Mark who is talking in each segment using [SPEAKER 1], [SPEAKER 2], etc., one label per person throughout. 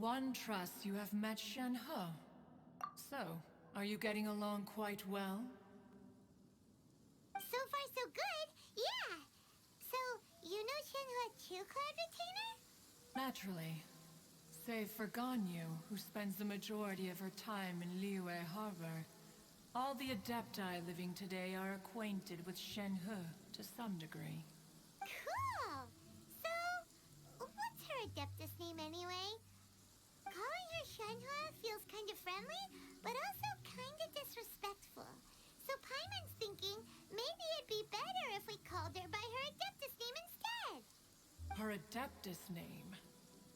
[SPEAKER 1] One trusts you have met Shen He. So, are you getting along quite well?
[SPEAKER 2] So far so good, yeah. So, you know Shenhua too, Cloud Retainer?
[SPEAKER 1] Naturally. Save for Ganyu, who spends the majority of her time in Liyue Harbor. All the Adepti living today are acquainted with Shen He to some degree.
[SPEAKER 2] Cool! So, what's her Adeptus name anyway? Calling her Shenhua feels kind of friendly, but also kind of disrespectful. So Paimon's thinking maybe it'd be better if we called her by her Adeptus name instead.
[SPEAKER 1] Her Adeptus name?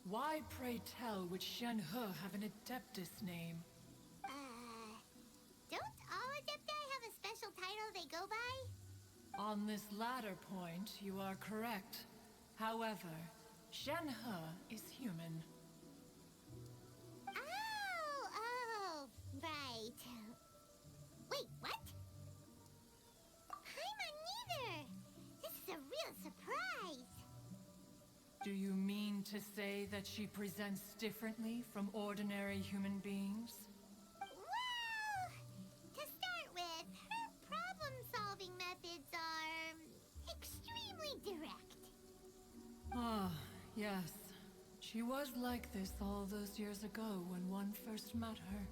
[SPEAKER 1] Why, pray tell, would Shen He have an Adeptus name?
[SPEAKER 2] Don't all Adepti have a special title they go by?
[SPEAKER 1] On this latter point, you are correct. However, Shen He is human.
[SPEAKER 2] Oh, right. Wait, what? Paimon neither! This is a real surprise!
[SPEAKER 1] Do you mean to say that she presents differently from ordinary human beings?
[SPEAKER 2] Well, to start with, her problem-solving methods are extremely direct.
[SPEAKER 1] Ah, yes. She was like this all those years ago when one first met her.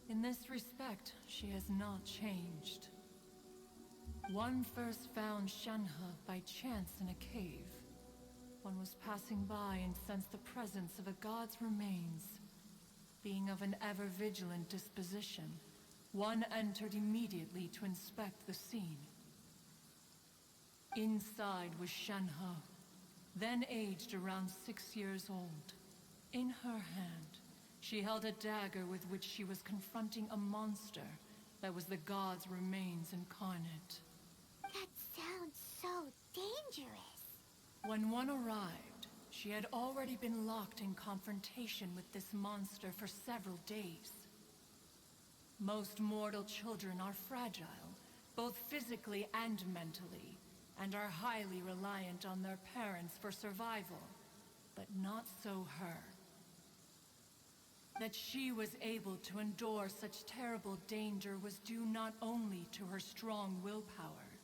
[SPEAKER 1] In this respect, she has not changed. One first found Shenhe by chance in a cave. One was passing by and sensed the presence of a god's remains. Being of an ever-vigilant disposition, one entered immediately to inspect the scene. Inside was Shenhe, then aged around 6 years old. In her hand, she held a dagger with which she was confronting a monster that was the god's remains incarnate.
[SPEAKER 2] That sounds so dangerous.
[SPEAKER 1] When one arrived, she had already been locked in confrontation with this monster for several days. Most mortal children are fragile, both physically and mentally, and are highly reliant on their parents for survival. But not so her. That she was able to endure such terrible danger was due not only to her strong willpower,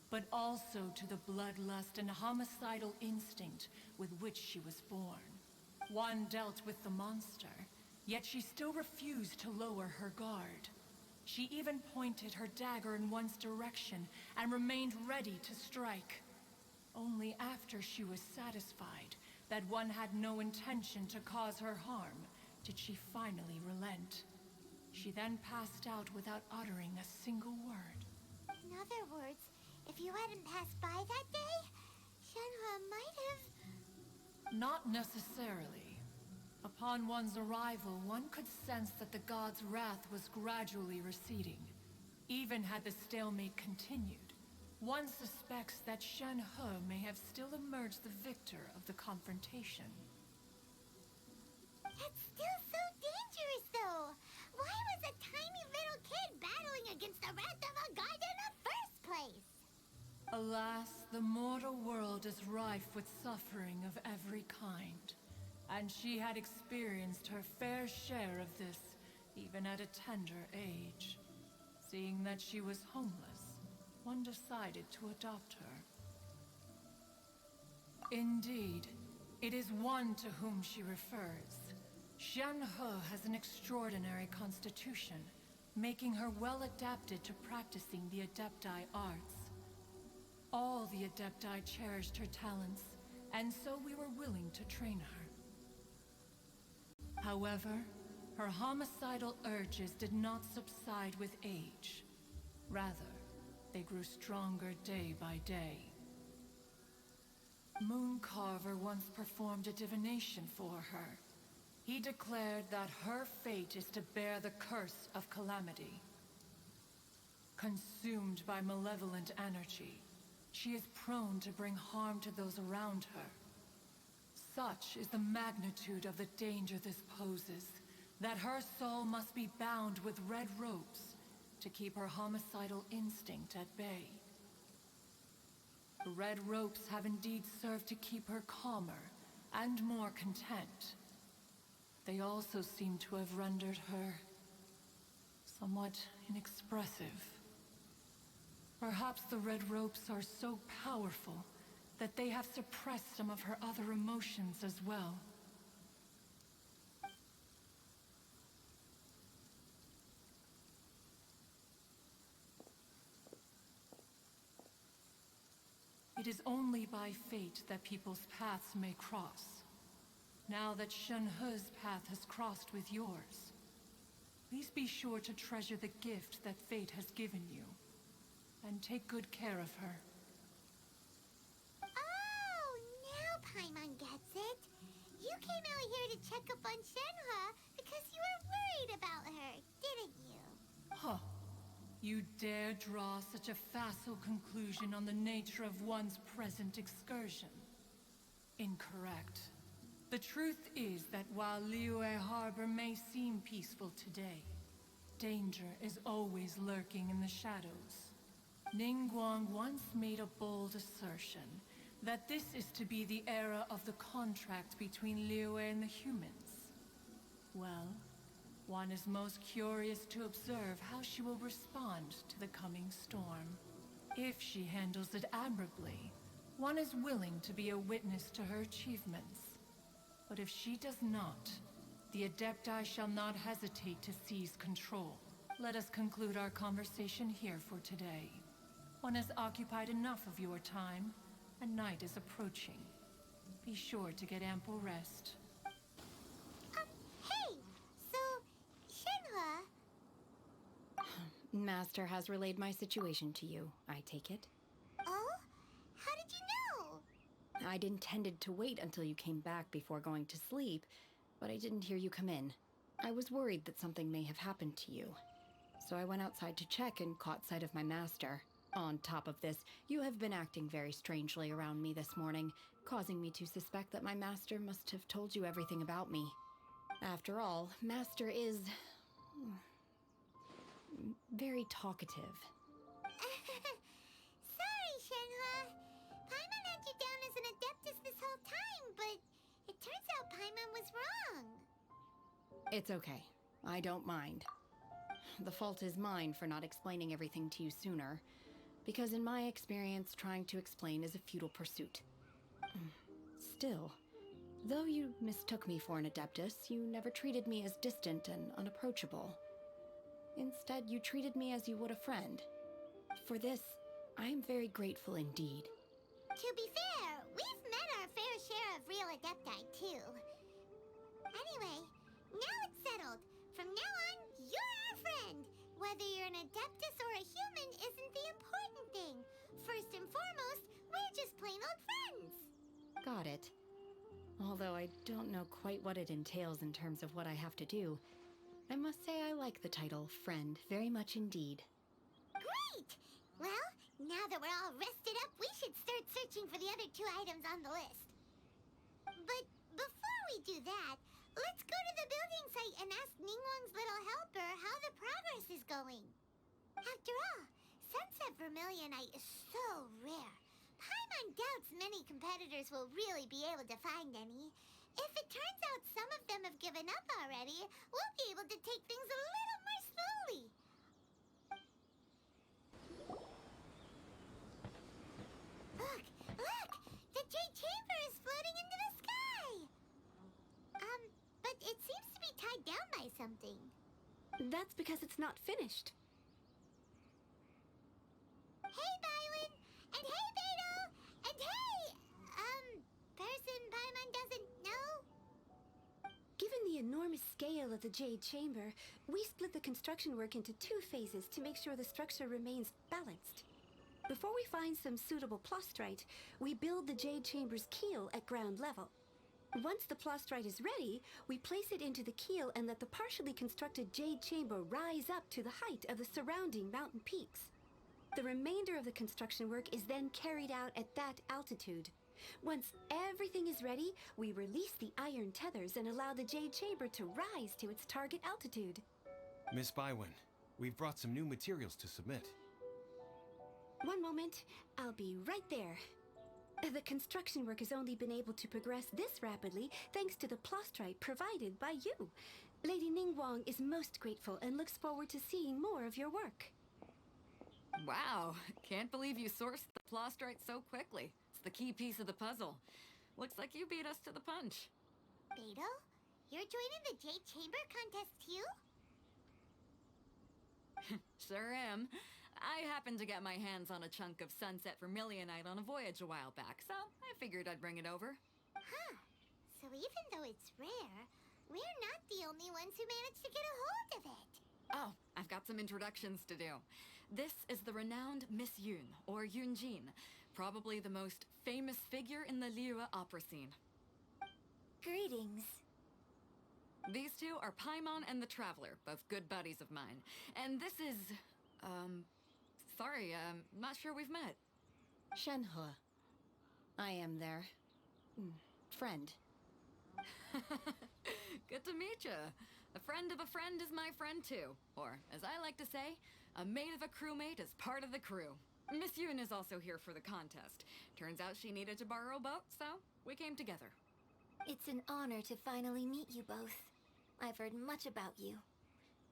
[SPEAKER 1] but also to the bloodlust and homicidal instinct with which she was born. One dealt with the monster, yet she still refused to lower her guard. She even pointed her dagger in one's direction and remained ready to strike. Only after she was satisfied that one had no intention to cause her harm did she finally relent. She then passed out without uttering a single word.
[SPEAKER 2] In other words, if you hadn't passed by that day, Shenhua might have...
[SPEAKER 1] Not necessarily. Upon one's arrival, one could sense that the god's wrath was gradually receding. Even had the stalemate continued, one suspects that Shen He may have still emerged the victor of the confrontation.
[SPEAKER 2] That's still so dangerous, though! Why was a tiny little kid battling against the wrath of a god in the first place?
[SPEAKER 1] Alas, the mortal world is rife with suffering of every kind, and she had experienced her fair share of this even at a tender age. Seeing that she was homeless, one decided to adopt her. Indeed, it is one to whom she refers. Shen He has an extraordinary constitution, making her well adapted to practicing the Adepti arts. All the Adepti cherished her talents, and so we were willing to train her. However, her homicidal urges did not subside with age. Rather, they grew stronger day by day. Mooncarver once performed a divination for her. He declared that her fate is to bear the curse of calamity. Consumed by malevolent energy, she is prone to bring harm to those around her. Such is the magnitude of the danger this poses, that her soul must be bound with red ropes to keep her homicidal instinct at bay. The red ropes have indeed served to keep her calmer and more content. they also seem to have rendered her somewhat inexpressive. Perhaps the red ropes are so powerful that they have suppressed some of her other emotions as well. It is only by fate that people's paths may cross. Now that Shenhe's path has crossed with yours, please be sure to treasure the gift that fate has given you, and take good care of her.
[SPEAKER 2] Oh, now Paimon gets it. You came out here to check up on Shenhe because you were worried about her, didn't you?
[SPEAKER 1] Huh. You dare draw such a facile conclusion on the nature of one's present excursion? Incorrect. The truth is that while Liyue Harbor may seem peaceful today, danger is always lurking in the shadows. Ningguang once made a bold assertion that this is to be the era of the contract between Liyue and the humans. Well, one is most curious to observe how she will respond to the coming storm. If she handles it admirably, one is willing to be a witness to her achievements. But if she does not, the Adepti shall not hesitate to seize control. Let us conclude our conversation here for today. One has occupied enough of your time, and night is approaching. Be sure to get ample rest.
[SPEAKER 2] Hey! So, Shenhe...
[SPEAKER 3] Master has relayed my situation to you, I take it.
[SPEAKER 2] Oh? How did you know?
[SPEAKER 3] I'd intended to wait until you came back before going to sleep, but I didn't hear you come in. I was worried that something may have happened to you. So I went outside to check and caught sight of my master. On top of this, you have been acting very strangely around me this morning, causing me to suspect that my master must have told you everything about me. After all, Master is... very talkative.
[SPEAKER 2] Sorry, Shenhe. Paimon had you down as an Adeptus this whole time, but it turns out Paimon was wrong.
[SPEAKER 3] It's okay. I don't mind. The fault is mine for not explaining everything to you sooner, because in my experience, trying to explain is a futile pursuit. Still, though you mistook me for an Adeptus, you never treated me as distant and unapproachable. Instead, you treated me as you would a friend. For this, I am very grateful indeed.
[SPEAKER 2] To be fair, we've met our fair share of real Adepti, too. Anyway, now it's settled. From now on, you're our friend. Whether you're an Adeptus or a human isn't the important thing. First and foremost, we're just plain old friends.
[SPEAKER 3] Got it. Although I don't know quite what it entails in terms of what I have to do, I must say I like the title friend very much indeed.
[SPEAKER 2] Great! Well, now that we're all rested up, we should start searching for the other 2 items on the list. But before we do that, let's go to the building site and ask Ningguang's little helper how the progress is going. After all, Sunset Vermilionite is so rare. Paimon doubts many competitors will really be able to find any. If it turns out some of them have given up already, we'll be able to take things a little more slowly. Look! Look! The Jade Chamber is floating into the sky! But it seems to be tied down by something.
[SPEAKER 4] That's because it's not finished.
[SPEAKER 2] Hey, Bylin! And hey, Beto! And hey! Person Paimon doesn't know?
[SPEAKER 4] Given the enormous scale of the Jade Chamber, we split the construction work into 2 phases to make sure the structure remains balanced. Before we find some suitable plastrite, we build the Jade Chamber's keel at ground level. Once the plastrite is ready, we place it into the keel and let the partially constructed Jade Chamber rise up to the height of the surrounding mountain peaks. The remainder of the construction work is then carried out at that altitude. Once everything is ready, we release the iron tethers and allow the Jade Chamber to rise to its target altitude.
[SPEAKER 5] Miss Bywin, we've brought some new materials to submit.
[SPEAKER 4] One moment, I'll be right there. The construction work has only been able to progress this rapidly thanks to the plastrite provided by you. Lady Ningguang is most grateful and looks forward to seeing more of your work.
[SPEAKER 6] Wow, can't believe you sourced the plastrite so quickly. It's the key piece of the puzzle. Looks like you beat us to the punch.
[SPEAKER 2] Beto, you're joining the Jade Chamber contest too?
[SPEAKER 6] Sure am. I happened to get my hands on a chunk of sunset vermilionite on a voyage a while back, so I figured I'd bring it over.
[SPEAKER 2] Huh. So even though it's rare, we're not the only ones who managed to get a hold of it.
[SPEAKER 6] Oh, I've got some introductions to do. This is the renowned Miss Yun, or Yunjin, probably the most famous figure in the Liyue opera scene.
[SPEAKER 2] Greetings.
[SPEAKER 6] These two are Paimon and the Traveler, both good buddies of mine. And this is, sorry, not sure we've met.
[SPEAKER 3] Shenhe. I am their friend.
[SPEAKER 6] Good to meet you. A friend of a friend is my friend too. Or, as I like to say, a mate of a crewmate is part of the crew. Miss Yun is also here for the contest. Turns out she needed to borrow a boat, so we came together.
[SPEAKER 2] It's an honor to finally meet you both. I've heard much about you.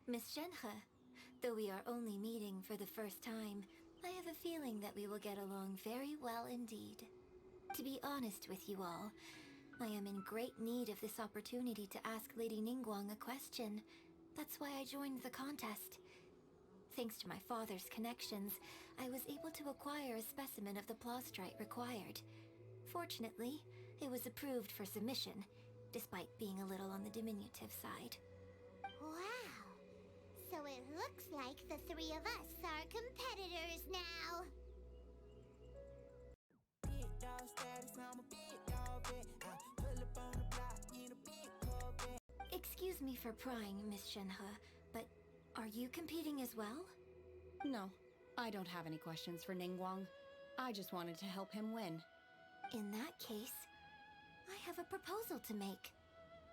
[SPEAKER 2] Miss Shenhe, though we are only meeting for the first time, I have a feeling that we will get along very well indeed. To be honest with you all, I am in great need of this opportunity to ask Lady Ningguang a question. That's why I joined the contest. Thanks to my father's connections, I was able to acquire a specimen of the plastrite required. Fortunately, it was approved for submission, despite being a little on the diminutive side. Wow! So it looks like the three of us are competitors now! Excuse me for prying, Miss Shenhe, but are you competing as well?
[SPEAKER 3] No, I don't have any questions for Ningguang. I just wanted to help him win.
[SPEAKER 2] In that case, I have a proposal to make.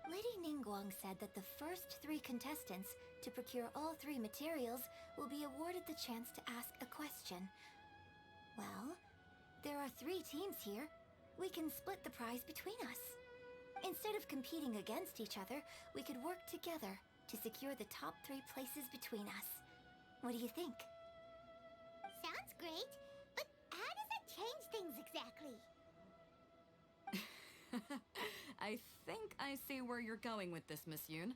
[SPEAKER 2] Lady Ningguang said that the first 3 contestants to procure all 3 materials will be awarded the chance to ask a question. Well, there are 3 teams here. We can split the prize between us. Instead of competing against each other, we could work together to secure the top 3 places between us. What do you think? Sounds great, but how does that change things exactly?
[SPEAKER 6] I think I see where you're going with this, Miss Yun.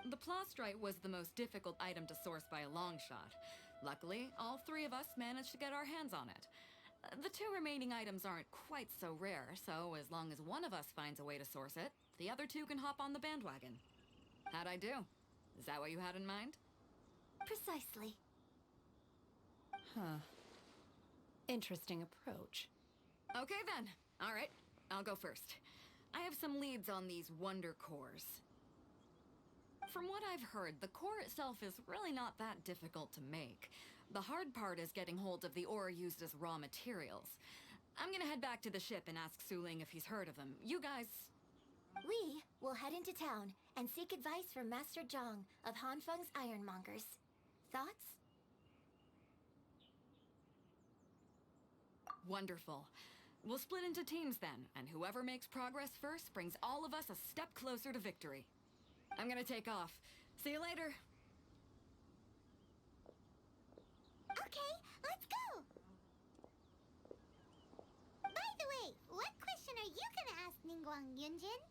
[SPEAKER 6] The plastrite was the most difficult item to source by a long shot. Luckily, all 3 of us managed to get our hands on it. The 2 remaining items aren't quite so rare, so as long as one of us finds a way to source it, the other 2 can hop on the bandwagon. How'd I do? Is that what you had in mind?
[SPEAKER 2] Precisely.
[SPEAKER 3] Huh. Interesting approach.
[SPEAKER 6] Okay then. All right, I'll go first. I have some leads on these wonder cores. From what I've heard, the core itself is really not that difficult to make. The hard part is getting hold of the ore used as raw materials. I'm gonna head back to the ship and ask Suling if he's heard of them. You guys...
[SPEAKER 2] We will head into town and seek advice from Master Zhang of Hanfeng's Ironmongers. Thoughts?
[SPEAKER 6] Wonderful. We'll split into teams then, and whoever makes progress first brings all of us a step closer to victory. I'm gonna take off. See you later.
[SPEAKER 2] Okay, let's go! By the way, what question are you gonna ask Ningguang Yunjin?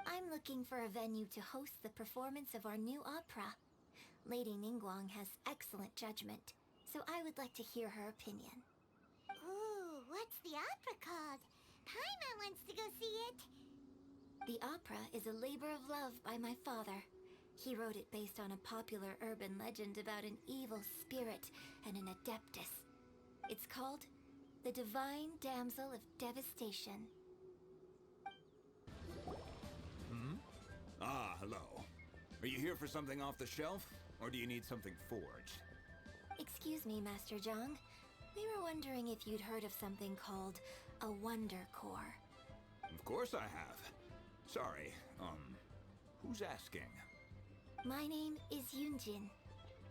[SPEAKER 2] I'm looking for a venue to host the performance of our new opera. Lady Ningguang has excellent judgment, so I would like to hear her opinion. Ooh, what's the opera called? Paimon wants to go see it. The opera is a labor of love by my father. He wrote it based on a popular urban legend about an evil spirit and an adeptus. It's called The Divine Damsel of Devastation.
[SPEAKER 7] Ah, hello. Are you here for something off the shelf, or do you need something forged?
[SPEAKER 2] Excuse me, Master Zhang. We were wondering if you'd heard of something called a Wonder Core.
[SPEAKER 7] Of course I have. Sorry, who's asking?
[SPEAKER 2] My name is Yunjin.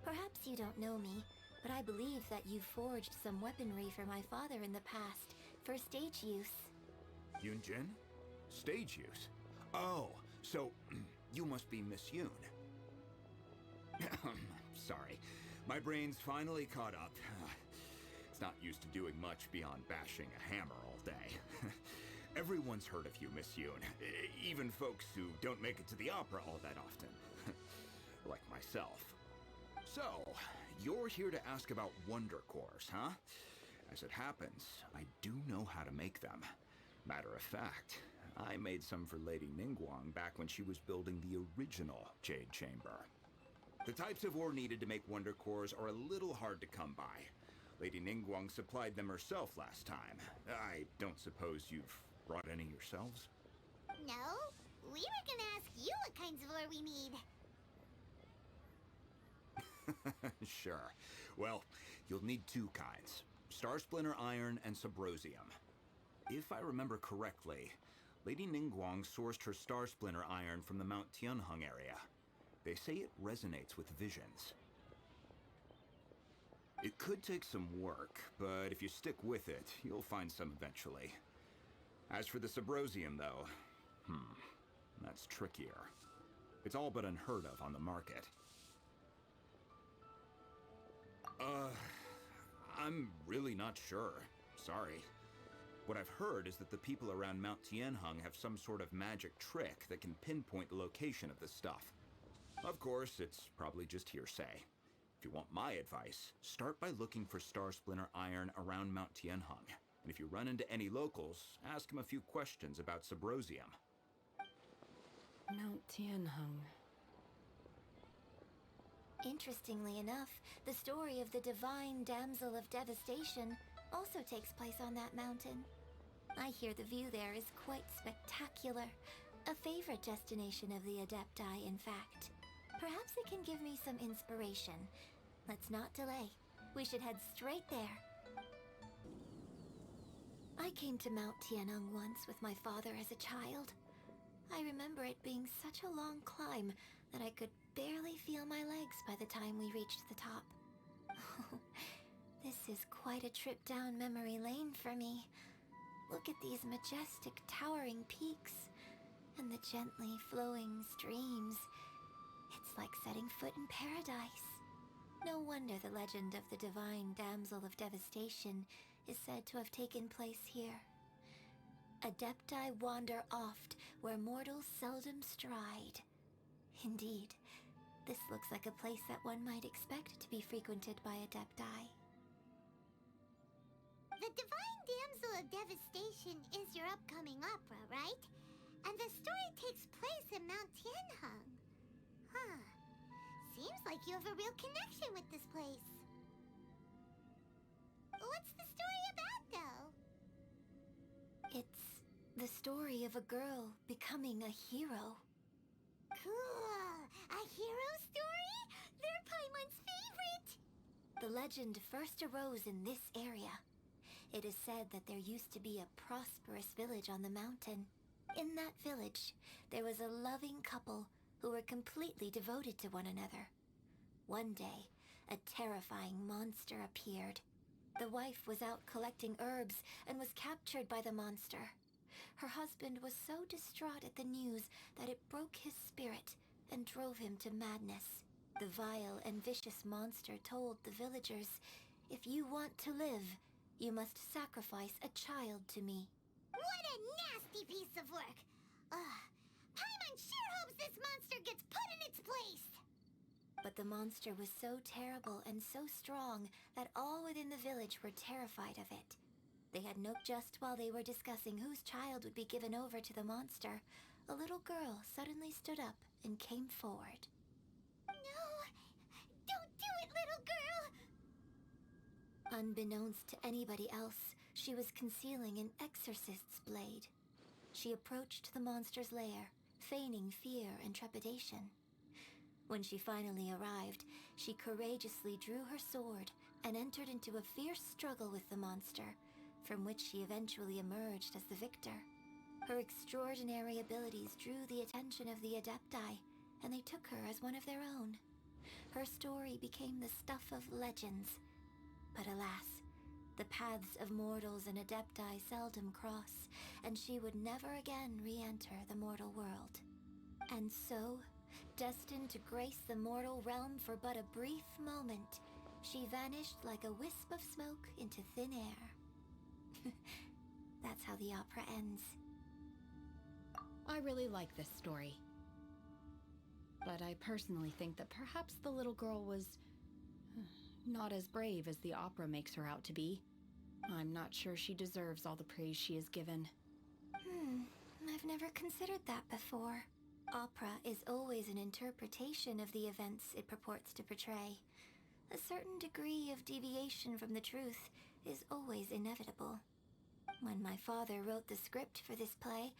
[SPEAKER 2] Perhaps you don't know me, but I believe that you forged some weaponry for my father in the past for stage use.
[SPEAKER 7] Yunjin? Stage use? Oh, so you must be Miss Yoon. Sorry. My brain's finally caught up. It's not used to doing much beyond bashing a hammer all day. Everyone's heard of you, Miss Yoon. Even folks who don't make it to the opera all that often. Like myself. So, you're here to ask about Wonder Cores, huh? As it happens, I do know how to make them. Matter of fact, I made some for Lady Ningguang back when she was building the original Jade Chamber. The types of ore needed to make Wonder Cores are a little hard to come by. Lady Ningguang supplied them herself last time. I don't suppose you've brought any yourselves?
[SPEAKER 2] No, we were gonna ask you what kinds of ore we need.
[SPEAKER 7] Sure. Well, you'll need two kinds. Star Splinter Iron and Subrosium. If I remember correctly, Lady Ningguang sourced her Star Splinter Iron from the Mount Tianheng area. They say it resonates with visions. It could take some work, but if you stick with it, you'll find some eventually. As for the Subrosium, though, that's trickier. It's all but unheard of on the market. I'm really not sure. Sorry. What I've heard is that the people around Mount Tianheng have some sort of magic trick that can pinpoint the location of the stuff. Of course, it's probably just hearsay. If you want my advice, start by looking for Star Splinter Iron around Mount Tianheng. And if you run into any locals, ask them a few questions about Subrosium.
[SPEAKER 3] Mount Tianheng.
[SPEAKER 2] Interestingly enough, the story of the divine damsel of devastation also takes place on that mountain. I hear the view there is quite spectacular. A favorite destination of the Adepti, in fact. Perhaps it can give me some inspiration. Let's not delay. We should head straight there. I came to Mount Tianheng once with my father as a child. I remember it being such a long climb that I could barely feel my legs by the time we reached the top. This is quite a trip down memory lane for me. Look at these majestic towering peaks and the gently flowing streams. It's like setting foot in paradise. No wonder the legend of the divine damsel of devastation is said to have taken place here. Adepti wander oft where mortals seldom stride. Indeed, this looks like a place that one might expect to be frequented by Adepti. The Divine Damsel of Devastation is your upcoming opera, right? And the story takes place in Mount Tianheng. Huh. Seems like you have a real connection with this place. What's the story about, though? It's the story of a girl becoming a hero. Cool! A hero story? They're Paimon's favorite! The legend first arose in this area. It is said that there used to be a prosperous village on the mountain. In that village, there was a loving couple who were completely devoted to one another. One day, a terrifying monster appeared. The wife was out collecting herbs and was captured by the monster. Her husband was so distraught at the news that it broke his spirit and drove him to madness. The vile and vicious monster told the villagers, "If you want to live, you must sacrifice a child to me." What a nasty piece of work! Paimon sure hopes this monster gets put in its place! But the monster was so terrible and so strong that all within the village were terrified of it. They had no just while they were discussing whose child would be given over to the monster, a little girl suddenly stood up and came forward. No! Don't do it, little girl! Unbeknownst to anybody else, she was concealing an exorcist's blade. She approached the monster's lair, feigning fear and trepidation. When she finally arrived, she courageously drew her sword and entered into a fierce struggle with the monster, from which she eventually emerged as the victor. Her extraordinary abilities drew the attention of the Adepti, and they took her as one of their own. Her story became the stuff of legends. But alas, The paths of mortals and adepti seldom cross, and she would never again re-enter the mortal world. And so, destined to grace the mortal realm for but a brief moment, she vanished like a wisp of smoke into thin air. That's how the opera ends.
[SPEAKER 3] I really like this story. But I personally think that perhaps the little girl was not as brave as the opera makes her out to be. I'm not sure she deserves all the praise she is given.
[SPEAKER 2] I've never considered that before. Opera is always an interpretation of the events it purports to portray. A certain degree of deviation from the truth is always inevitable. When my father wrote the script for this play,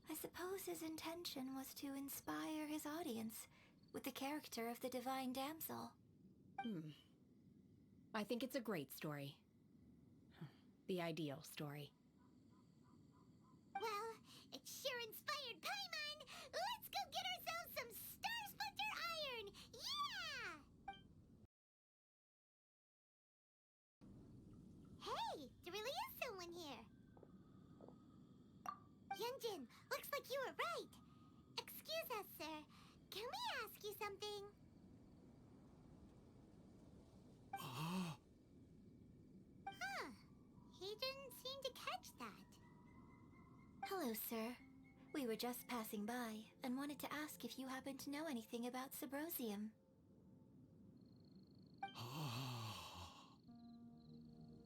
[SPEAKER 2] I suppose his intention was to inspire his audience with the character of the divine damsel.
[SPEAKER 3] I think it's a great story. The ideal story.
[SPEAKER 2] Well, it sure inspired Paimon! Let's go get ourselves some Star Splinter Iron! Yeah! Hey, there really is someone here. Yunjin, looks like you were right. Excuse us, sir. Can we ask you something? He didn't seem to catch that. Hello, sir. We were just passing by and wanted to ask if you happen to know anything about Subrosium.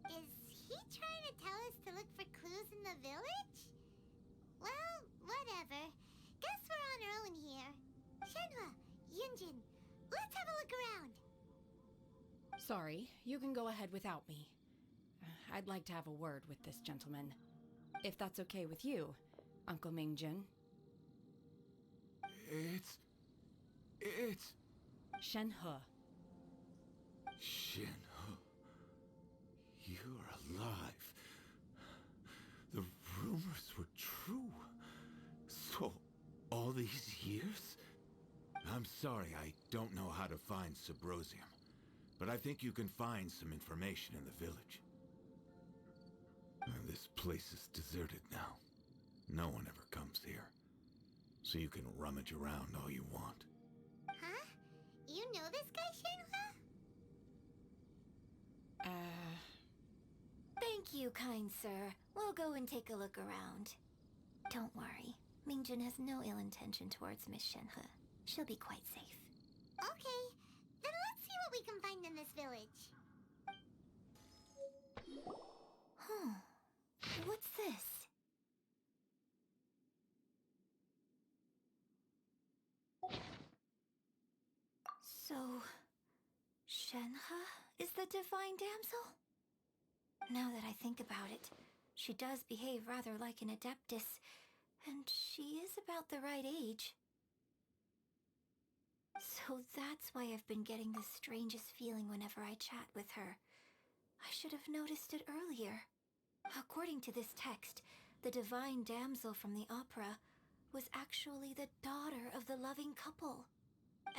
[SPEAKER 2] Is he trying to tell us to look for clues in the village? Well, whatever. Guess we're on our own here. Shenhua, Yunjin, let's have a look around.
[SPEAKER 3] Sorry, you can go ahead without me. I'd like to have a word with this gentleman. If that's okay with you, Uncle Mingjin.
[SPEAKER 8] It's...
[SPEAKER 3] Shenhe.
[SPEAKER 8] Shenhe. You're alive. The rumors were true. So, all these years? I'm sorry, I don't know how to find Subrosium. But I think you can find some information in the village. This place is deserted now. No one ever comes here. So you can rummage around all you want.
[SPEAKER 2] Huh? You know this guy, Shenhua? Thank you, kind sir. We'll go and take a look around. Don't worry. Mingjin has no ill intention towards Miss Shenhe. She'll be quite safe. Okay. Then let's see what we can find in this village. What's this? So, Shenhe is the divine damsel? Now that I think about it, she does behave rather like an adeptus, and she is about the right age. So that's why I've been getting the strangest feeling whenever I chat with her. I should have noticed it earlier. According to this text, the divine damsel from the opera was actually the daughter of the loving couple.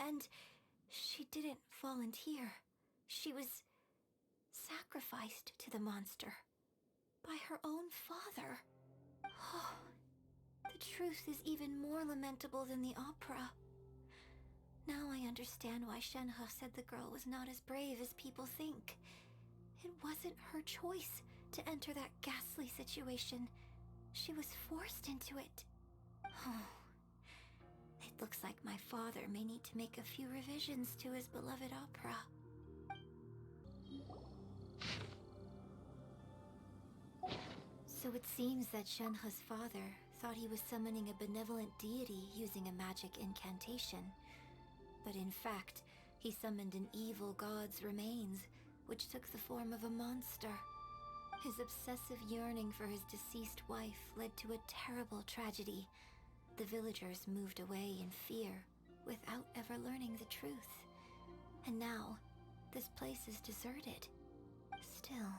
[SPEAKER 2] And she didn't volunteer. She was sacrificed to the monster by her own father. Oh, the truth is even more lamentable than the opera. Now I understand why Shenhe said the girl was not as brave as people think. It wasn't her choice to enter that ghastly situation. She was forced into it. Oh, it looks like my father may need to make a few revisions to his beloved opera. So it seems that Shenhe's father thought he was summoning a benevolent deity using a magic incantation. But in fact, he summoned an evil god's remains, which took the form of a monster. His obsessive yearning for his deceased wife led to a terrible tragedy. The villagers moved away in fear, without ever learning the truth. And now, this place is deserted. Still,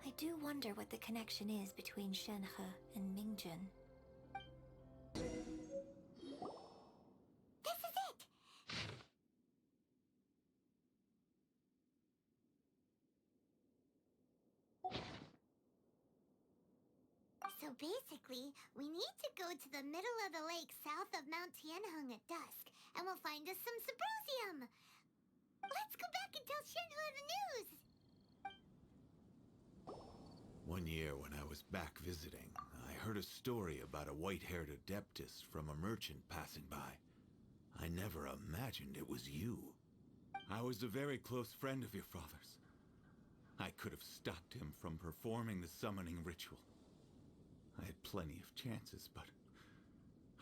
[SPEAKER 2] I do wonder what the connection is between Shenhe and Mingjin. This is it! So basically, we need to go to the middle of the lake south of Mount Tianheng at dusk, and we'll find us some Sybrosium. Let's go back and tell Shenhua the news!
[SPEAKER 8] One year when I was back visiting, I heard a story about a white-haired adeptus from a merchant passing by. I never imagined it was you. I was a very close friend of your father's. I could have stopped him from performing the summoning ritual. I had plenty of chances, but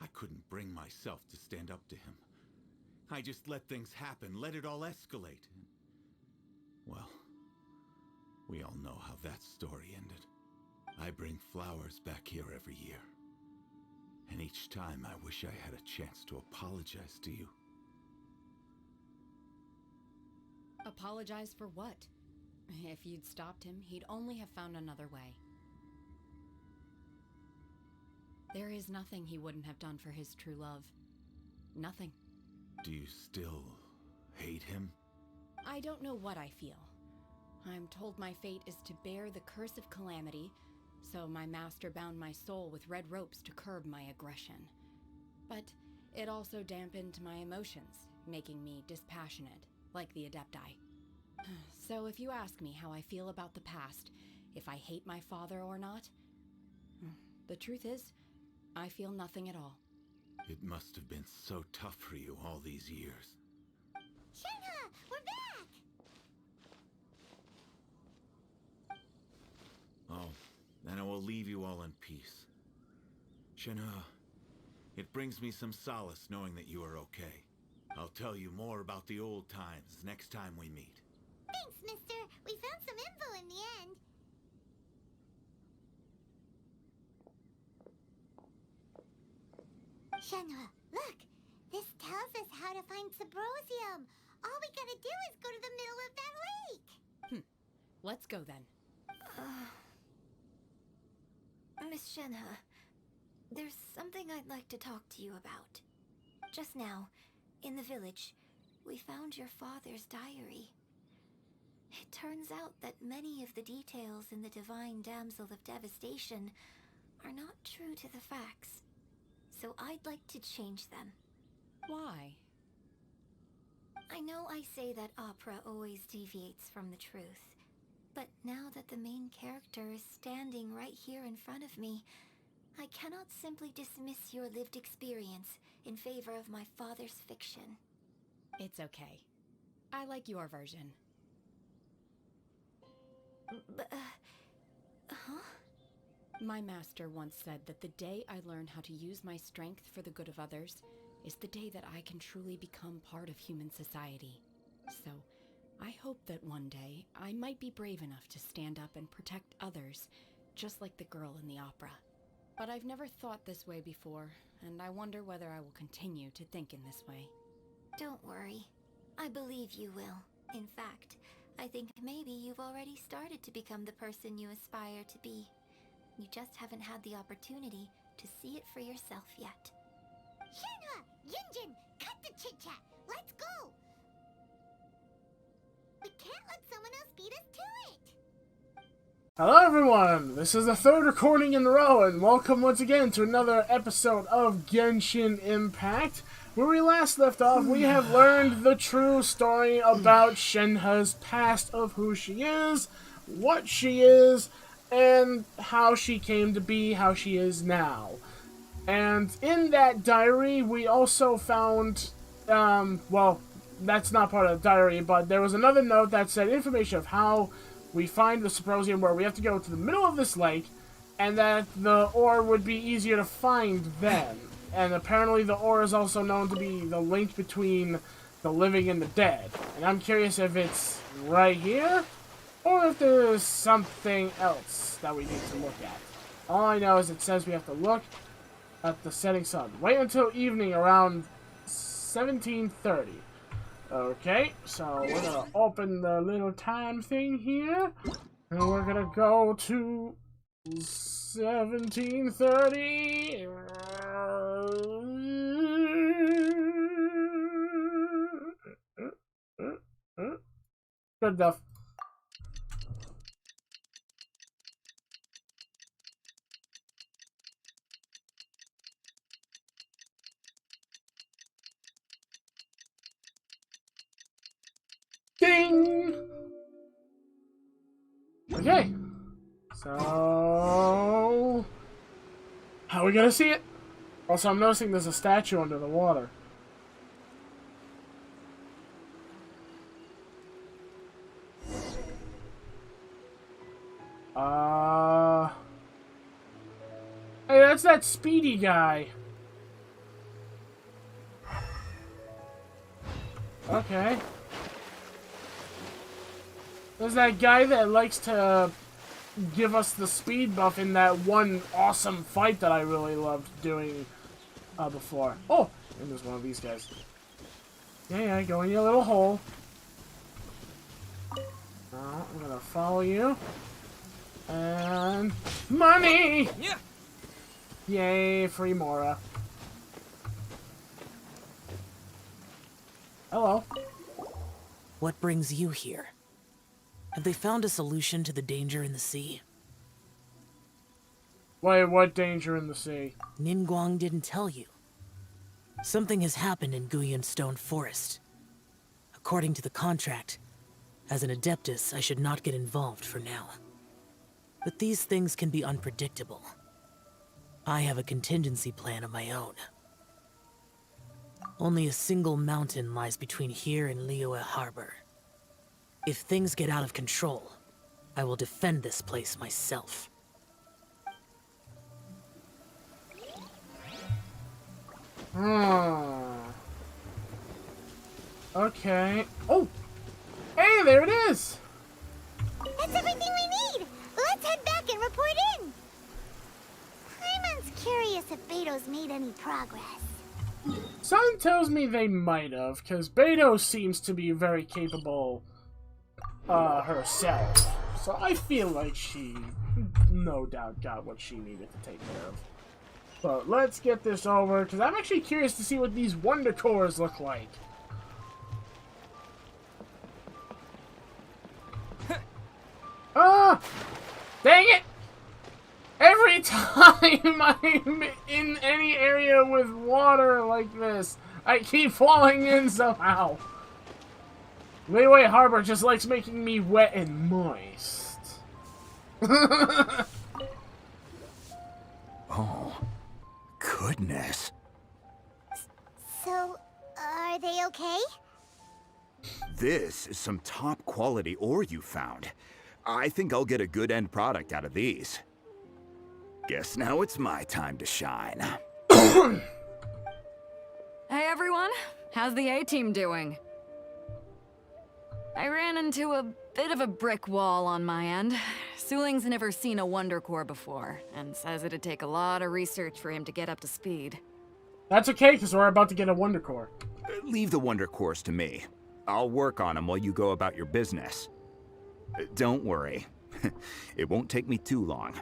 [SPEAKER 8] I couldn't bring myself to stand up to him. I just let things happen, let it all escalate. Well, we all know how that story ended. I bring flowers back here every year. And each time I wish I had a chance to apologize to you.
[SPEAKER 3] Apologize for what? If you'd stopped him, he'd only have found another way. There is nothing he wouldn't have done for his true love. Nothing.
[SPEAKER 8] Do you still hate him?
[SPEAKER 3] I don't know what I feel. I'm told my fate is to bear the curse of calamity, so my master bound my soul with red ropes to curb my aggression. But it also dampened my emotions, making me dispassionate, like the Adepti. So if you ask me how I feel about the past, if I hate my father or not, the truth is, I feel nothing at all.
[SPEAKER 8] It must have been so tough for you all these years.
[SPEAKER 2] Shenhua, we're back!
[SPEAKER 8] Oh, then I will leave you all in peace. Shenhua, it brings me some solace knowing that you are okay. I'll tell you more about the old times next time we meet.
[SPEAKER 2] Thanks, mister. We found some info in the end. Shenhua, look! This tells us how to find Sybrosium. All we gotta do is go to the middle of that lake.
[SPEAKER 3] Let's go then.
[SPEAKER 9] Miss Shenhua, there's something I'd like to talk to you about. Just now, in the village, we found your father's diary. It turns out that many of the details in the Divine Damsel of Devastation are not true to the facts. So I'd like to change them.
[SPEAKER 3] Why?
[SPEAKER 9] I know I say that opera always deviates from the truth, but now that the main character is standing right here in front of me, I cannot simply dismiss your lived experience in favor of my father's fiction.
[SPEAKER 3] It's okay. I like your version.
[SPEAKER 9] But, huh?
[SPEAKER 3] My master once said that the day I learn how to use my strength for the good of others is the day that I can truly become part of human society. So, I hope that one day I might be brave enough to stand up and protect others, just like the girl in the opera. But I've never thought this way before, and I wonder whether I will continue to think in this way.
[SPEAKER 9] Don't worry. I believe you will. In fact, I think maybe you've already started to become the person you aspire to be. You just haven't had the opportunity to see it for yourself yet.
[SPEAKER 2] Shenhua, Yunjin, cut the chit-chat. Let's go. We can't let someone else beat us to it.
[SPEAKER 10] Hello everyone, this is the third recording in a row, and welcome once again to another episode of Genshin Impact. Where we last left off, we have learned the true story about Shenhua's past, of who she is, what she is, and how she came to be how she is now. And in that diary, we also found, well, that's not part of the diary, but there was another note that said information of how we find the Sybrosium, where we have to go to the middle of this lake, and that the ore would be easier to find then. And apparently the ore is also known to be the link between the living and the dead. And I'm curious if it's right here, or if there's something else that we need to look at. All I know is it says we have to look at the setting sun. Wait until evening around 17:30. Okay, so we're gonna open the little time thing here, and we're gonna go to 17:30. Good enough. Okay. So... how are we gonna see it? Also, I'm noticing there's a statue under the water. Hey, that's that speedy guy. Okay. There's that guy that likes to give us the speed buff in that one awesome fight that I really loved doing before. Oh! And there's one of these guys. Yeah, go in your little hole. Now, I'm gonna follow you. And... money!
[SPEAKER 11] Yeah.
[SPEAKER 10] Yay, free Mora. Hello.
[SPEAKER 11] What brings you here? Have they found a solution to the danger in the sea?
[SPEAKER 10] Wait, what danger in the sea?
[SPEAKER 11] Ningguang didn't tell you. Something has happened in Guyan Stone Forest. According to the contract, as an Adeptus, I should not get involved for now. But these things can be unpredictable. I have a contingency plan of my own. Only a single mountain lies between here and Liyue Harbor. If things get out of control, I will defend this place myself.
[SPEAKER 10] Okay. Oh! Hey, there it is!
[SPEAKER 2] That's everything we need! Let's head back and report in! Paimon's curious if Beto's made any progress.
[SPEAKER 10] Something tells me they might have, because Beto seems to be very capable herself. So I feel like she no doubt got what she needed to take care of. But let's get this over, because I'm actually curious to see what these Wonder Cores look like. Ah! Dang it! Every time I'm in any area with water like this, I keep falling in somehow. Liyue Harbor just likes making me wet and moist.
[SPEAKER 7] Oh, goodness.
[SPEAKER 2] So, are they okay?
[SPEAKER 7] This is some top quality ore you found. I think I'll get a good end product out of these. Guess now it's my time to shine.
[SPEAKER 6] Hey everyone, how's the A-team doing? I ran into a bit of a brick wall on my end. Suling's never seen a Wonder Core before, and says it'd take a lot of research for him to get up to speed.
[SPEAKER 10] That's okay, because we're about to get a Wonder Core.
[SPEAKER 7] Leave the Wonder Cores to me. I'll work on them while you go about your business. Don't worry. It won't take me too long.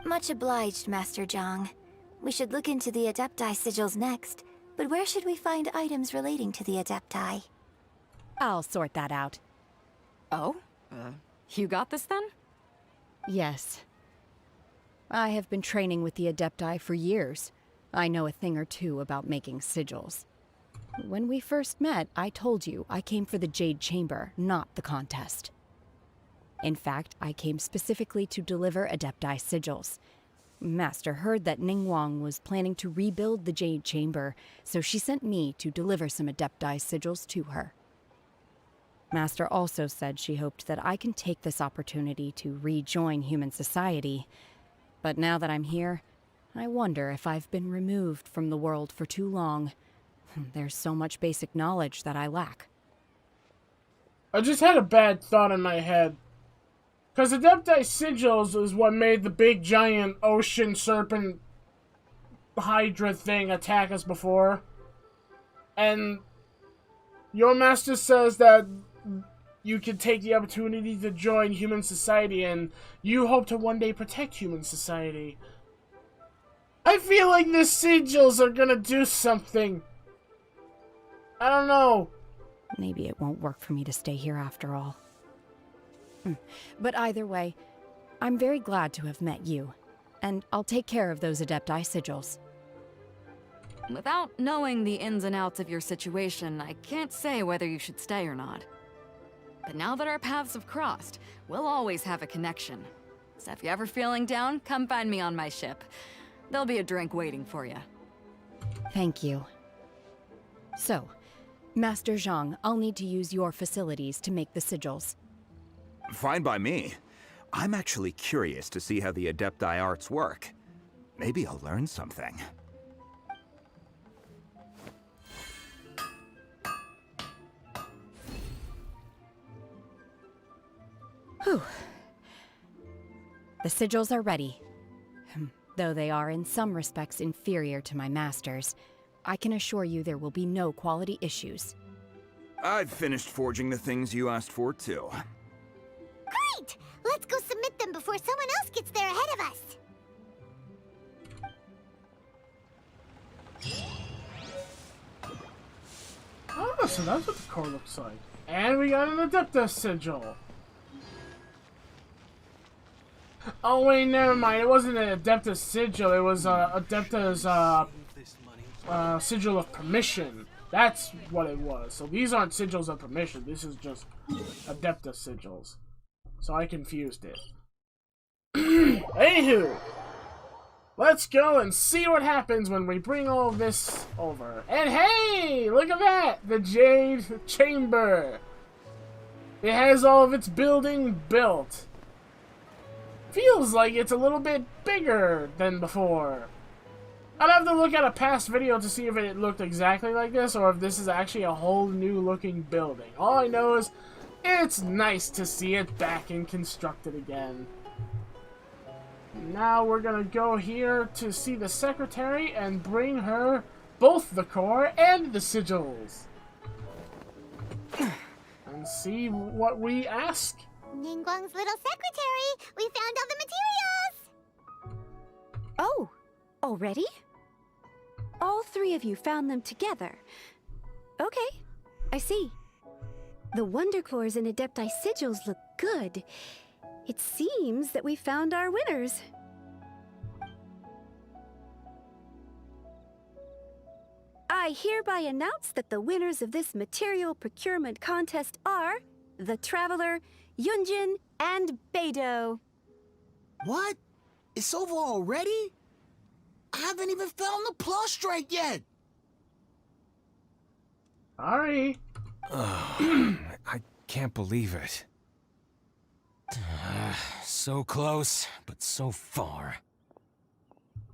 [SPEAKER 9] Much obliged, Master Zhang. We should look into the Adepti sigils next, but where should we find items relating to the Adepti?
[SPEAKER 3] I'll sort that out.
[SPEAKER 6] Oh? You got this then?
[SPEAKER 3] Yes. I have been training with the Adepti for years. I know a thing or two about making sigils. When we first met, I told you I came for the Jade Chamber, not the contest. In fact, I came specifically to deliver Adepti sigils. Master heard that Ningguang was planning to rebuild the Jade Chamber, so she sent me to deliver some Adepti sigils to her. Master also said she hoped that I can take this opportunity to rejoin human society. But now that I'm here, I wonder if I've been removed from the world for too long. There's so much basic knowledge that I lack.
[SPEAKER 10] I just had a bad thought in my head. Because Adepti sigils is what made the big giant ocean serpent Hydra thing attack us before. And your master says that you can take the opportunity to join human society and you hope to one day protect human society. I feel like the sigils are gonna do something. I don't know.
[SPEAKER 3] Maybe it won't work for me to stay here after all. But either way, I'm very glad to have met you, and I'll take care of those Adepti sigils.
[SPEAKER 6] Without knowing the ins and outs of your situation, I can't say whether you should stay or not. But now that our paths have crossed, we'll always have a connection. So if you're ever feeling down, come find me on my ship. There'll be a drink waiting for you.
[SPEAKER 3] Thank you. So, Master Zhang, I'll need to use your facilities to make the sigils.
[SPEAKER 7] Fine by me. I'm actually curious to see how the Adepti arts work. Maybe I'll learn something.
[SPEAKER 3] Whew. The sigils are ready. Though they are in some respects inferior to my master's, I can assure you there will be no quality issues.
[SPEAKER 7] I've finished forging the things you asked for, too.
[SPEAKER 2] Great! Let's go submit them before someone else gets there ahead of us.
[SPEAKER 10] Oh, so that's what the core looks like. And we got an Adeptus sigil. Oh wait, never mind. It wasn't an Adeptus sigil. It was Adeptus sigil of permission. That's what it was. So these aren't sigils of permission. This is just Adeptus sigils. So I confused it. Anywho, let's go and see what happens when we bring all this over. And hey, look at that! The Jade Chamber. It has all of its building built. Feels like it's a little bit bigger than before. I'd have to look at a past video to see if it looked exactly like this or if this is actually a whole new looking building. All I know is it's nice to see it back and constructed again. Now we're gonna go here to see the secretary and bring her both the core and the sigils. And see what we ask.
[SPEAKER 2] Ningguang's little secretary! We found all the materials!
[SPEAKER 4] Oh, already? All three of you found them together. Okay, I see. The Wonder Cores and Adepti sigils look good. It seems that we found our winners. I hereby announce that the winners of this material procurement contest are the Traveler, Yunjin, and Beidou.
[SPEAKER 12] What? It's over already? I haven't even found the prostrate yet!
[SPEAKER 10] Sorry.
[SPEAKER 5] I can't believe it. So close, but so far.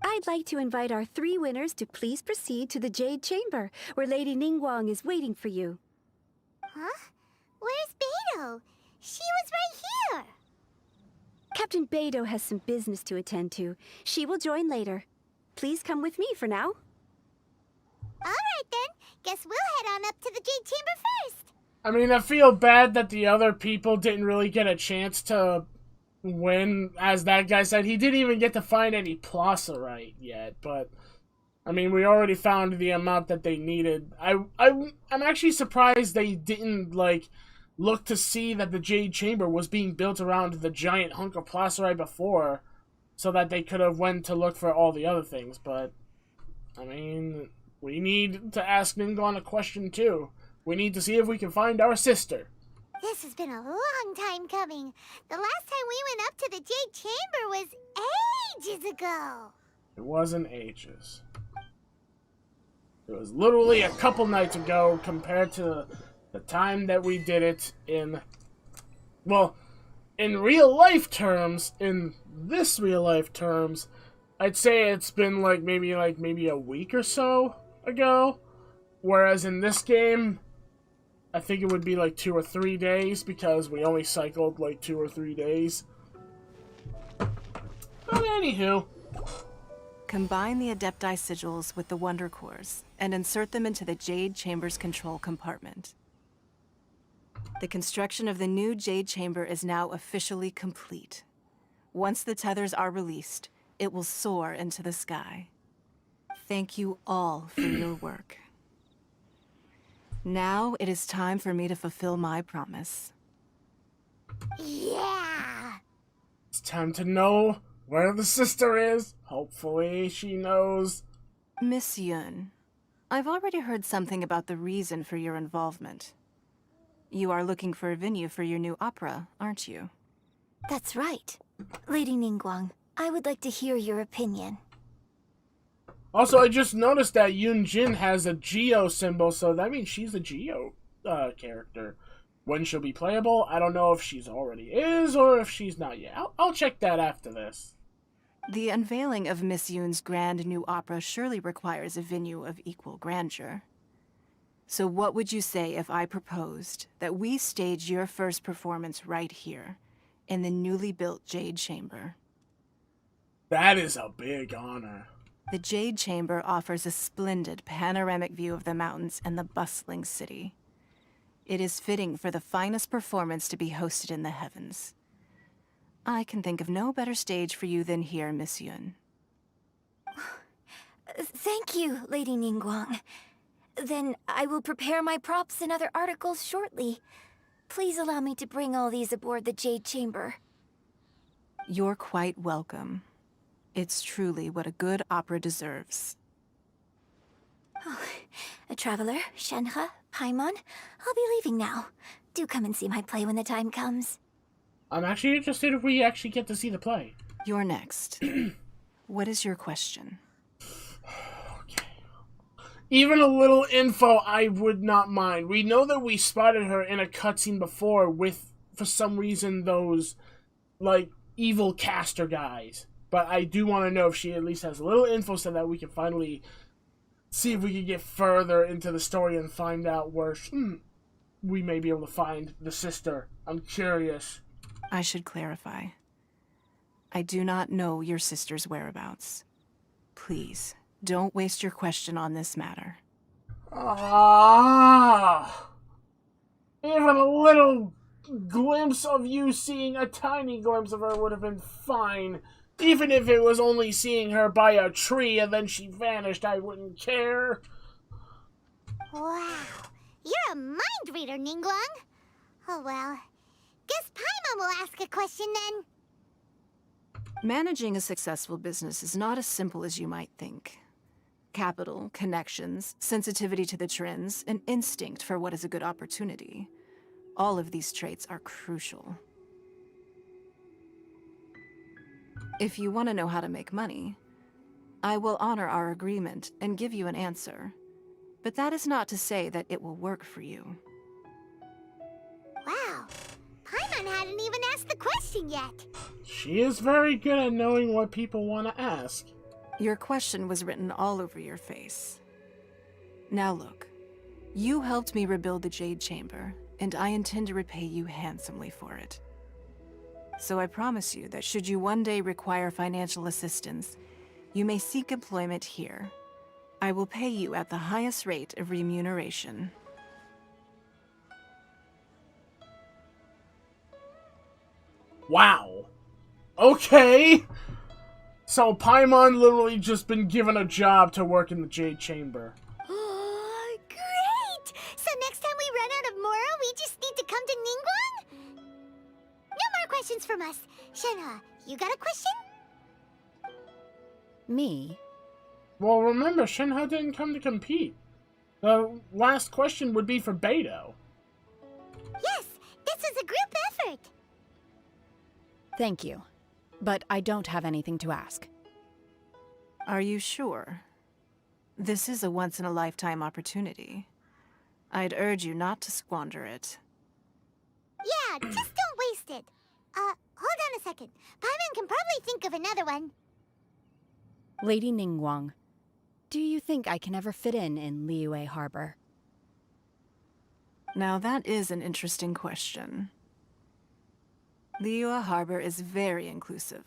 [SPEAKER 4] I'd like to invite our three winners to please proceed to the Jade Chamber, where Lady Ningguang is waiting for you.
[SPEAKER 2] Huh? Where's Beidou? She was right here!
[SPEAKER 4] Captain Beidou has some business to attend to. She will join later. Please come with me for now.
[SPEAKER 2] Alright then, guess we'll head on up to the Jade Chamber first.
[SPEAKER 10] I mean, I feel bad that the other people didn't really get a chance to win. As that guy said, he didn't even get to find any Plosserite yet, but I mean, we already found the amount that they needed. I'm actually surprised they didn't, like, look to see that the Jade Chamber was being built around the giant hunk of Plosserite before, so that they could have went to look for all the other things, but I mean, we need to ask Ningguang a question too. We need to see if we can find our sister.
[SPEAKER 2] This has been a long time coming. The last time we went up to the Jade Chamber was ages ago.
[SPEAKER 10] It wasn't ages. It was literally a couple nights ago compared to the time that we did it in, well, in real life terms, in this real life terms, I'd say it's been maybe a week or so ago. Whereas in this game, I think it would be 2 or 3 days because we only cycled 2 or 3 days. But anywho.
[SPEAKER 13] Combine the Adepti sigils with the Wonder Cores and insert them into the Jade Chamber's control compartment. The construction of the new Jade Chamber is now officially complete. Once the tethers are released, it will soar into the sky. Thank you all for your work. Now it is time for me to fulfill my promise.
[SPEAKER 2] Yeah!
[SPEAKER 10] It's time to know where the sister is. Hopefully she knows.
[SPEAKER 13] Miss Yun, I've already heard something about the reason for your involvement. You are looking for a venue for your new opera, aren't you?
[SPEAKER 9] That's right. Lady Ningguang, I would like to hear your opinion.
[SPEAKER 10] Also, I just noticed that Yun Jin has a Geo symbol, so that means she's a Geo character. When she'll be playable, I don't know if she's already is or if she's not yet. I'll check that after this.
[SPEAKER 13] The unveiling of Miss Yoon's grand new opera surely requires a venue of equal grandeur. So what would you say if I proposed that we stage your first performance right here, in the newly built Jade Chamber?
[SPEAKER 10] That is a big honor.
[SPEAKER 13] The Jade Chamber offers a splendid panoramic view of the mountains and the bustling city. It is fitting for the finest performance to be hosted in the heavens. I can think of no better stage for you than here, Miss Yun.
[SPEAKER 9] Thank you, Lady Ningguang. Then I will prepare my props and other articles shortly. Please allow me to bring all these aboard the Jade Chamber.
[SPEAKER 13] You're quite welcome. It's truly what a good opera deserves.
[SPEAKER 9] Oh, a traveler, Shenhe, Paimon, I'll be leaving now. Do come and see my play when the time comes.
[SPEAKER 10] I'm actually interested if we actually get to see the play.
[SPEAKER 13] You're next. What is your question?
[SPEAKER 10] Okay. Even a little info I would not mind. We know that we spotted her in a cutscene before with, for some reason, those, like, evil caster guys. But I do want to know if she at least has a little info so that we can finally see if we can get further into the story and find out where we may be able to find the sister. I'm curious.
[SPEAKER 13] I should clarify. I do not know your sister's whereabouts. Please, don't waste your question on this matter.
[SPEAKER 10] Ah! Even a little glimpse of you, seeing a tiny glimpse of her would have been fine. Even if it was only seeing her by a tree and then she vanished, I wouldn't care.
[SPEAKER 2] Wow. You're a mind reader, Ningguang. Oh well. Guess Paimon will ask a question then.
[SPEAKER 13] Managing a successful business is not as simple as you might think. Capital, connections, sensitivity to the trends, and instinct for what is a good opportunity. All of these traits are crucial. If you want to know how to make money, I will honor our agreement and give you an answer. But that is not to say that it will work for you.
[SPEAKER 2] Wow. Paimon hadn't even asked the question yet.
[SPEAKER 10] She is very good at knowing what people want to ask.
[SPEAKER 13] Your question was written all over your face. Now look, you helped me rebuild the Jade Chamber, and I intend to repay you handsomely for it. So I promise you that should you one day require financial assistance, you may seek employment here. I will pay you at the highest rate of remuneration.
[SPEAKER 10] Wow. Okay. So Paimon literally just been given a job to work in the Jade Chamber.
[SPEAKER 2] Oh, great! So next time we run out of Mora, we just need to come to Ningguang? No more questions from us. Shenhe, you got a question?
[SPEAKER 3] Me?
[SPEAKER 10] Well, remember, Shenhe didn't come to compete. The last question would be for Beidou.
[SPEAKER 2] Yes, this is a group effort.
[SPEAKER 3] Thank you. But I don't have anything to ask.
[SPEAKER 13] Are you sure? This is a once-in-a-lifetime opportunity. I'd urge you not to squander it.
[SPEAKER 2] Yeah, just don't waste it. Hold on a second. Paimon can probably think of another one.
[SPEAKER 3] Lady Ningguang, do you think I can ever fit in Liyue Harbor?
[SPEAKER 13] Now that is an interesting question. Liyue Harbor is very inclusive.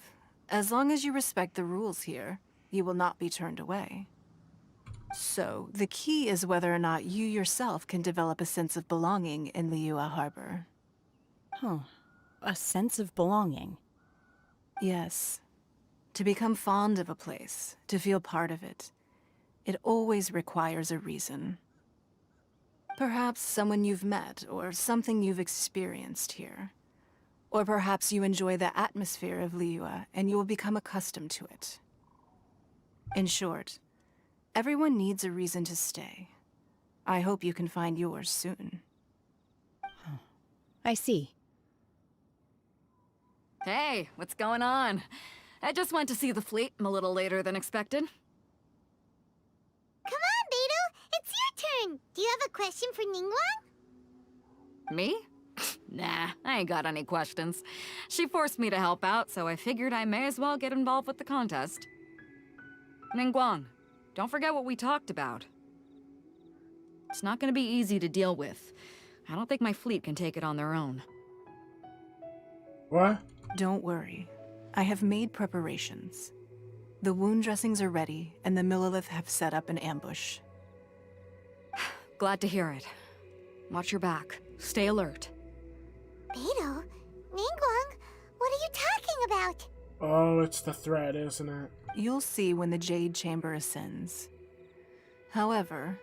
[SPEAKER 13] As long as you respect the rules here, you will not be turned away. So, the key is whether or not you yourself can develop a sense of belonging in Liyue Harbor.
[SPEAKER 3] Huh. A sense of belonging.
[SPEAKER 13] Yes. To become fond of a place, to feel part of it, it always requires a reason. Perhaps someone you've met, or something you've experienced here. Or perhaps you enjoy the atmosphere of Liyue, and you will become accustomed to it. In short, everyone needs a reason to stay. I hope you can find yours soon.
[SPEAKER 3] Huh. I see.
[SPEAKER 6] Hey, what's going on? I just went to see the fleet a little later than expected.
[SPEAKER 2] Come on, Beidou! It's your turn! Do you have a question for Ningguang?
[SPEAKER 6] Me? Nah, I ain't got any questions. She forced me to help out, so I figured I may as well get involved with the contest. Ningguang, don't forget what we talked about. It's not gonna be easy to deal with. I don't think my fleet can take it on their own.
[SPEAKER 10] What?
[SPEAKER 13] Don't worry. I have made preparations. The wound dressings are ready, and the Millilith have set up an ambush.
[SPEAKER 6] Glad to hear it. Watch your back. Stay alert.
[SPEAKER 2] Beidou? Ningguang? What are you talking about?
[SPEAKER 10] Oh, it's the threat, isn't it?
[SPEAKER 13] You'll see when the Jade Chamber ascends. However,